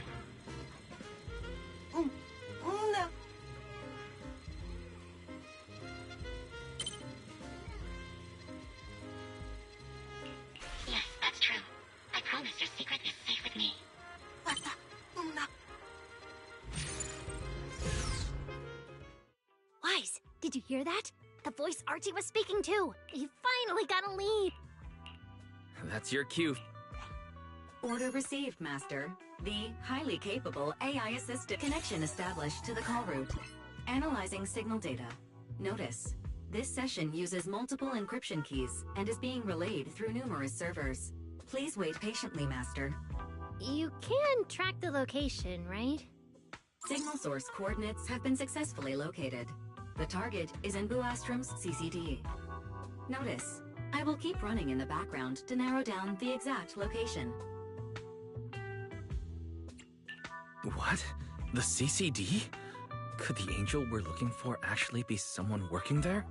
No. Yes, that's true. I promise your secret is safe with me. Wise, did you hear that? The voice Archie was speaking to. He finally got a lead. That's your cue. Order received, Master. The highly capable AI-assisted connection established to the call route. Analyzing signal data. Notice, this session uses multiple encryption keys and is being relayed through numerous servers. Please wait patiently, Master. You can track the location, right? Signal source coordinates have been successfully located. The target is in Buastrom's CCD. Notice, I will keep running in the background to narrow down the exact location. What? The CCD? Could the angel we're looking for actually be someone working there?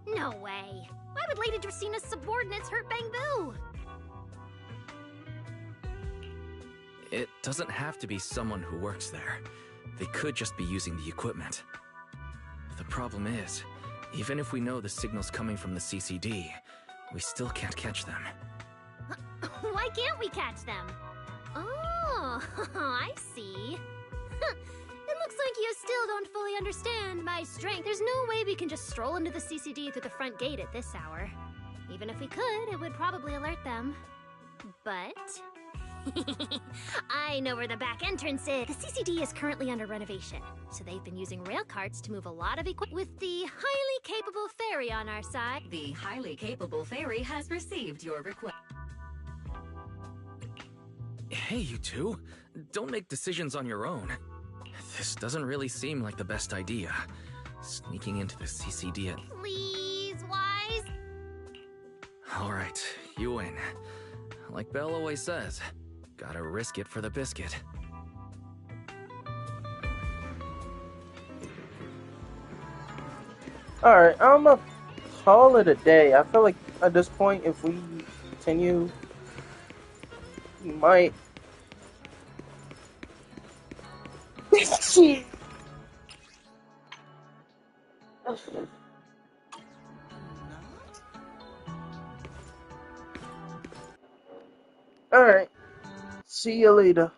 No way. Why would Lady Dracena's subordinates hurt Bangbu? It doesn't have to be someone who works there. They could just be using the equipment. The problem is, even if we know the signal's coming from the CCD, we still can't catch them. Why can't we catch them? Oh, I see. It looks like you still don't fully understand my strength. There's no way we can just stroll into the CCD through the front gate at this hour. Even if we could, it would probably alert them. But... I know where the back entrance is. The CCD is currently under renovation, so they've been using rail carts to move a lot of equipment. With the highly capable fairy on our side... The highly capable fairy has received your request. Hey, you two. Don't make decisions on your own. This doesn't really seem like the best idea. Sneaking into the CCD at... Please, Wise? Alright, you win. Like Belle always says, gotta risk it for the biscuit. Alright, I'm gonna call it a day. I feel like at this point, if we continue, we might... Shit. Alright. See you later.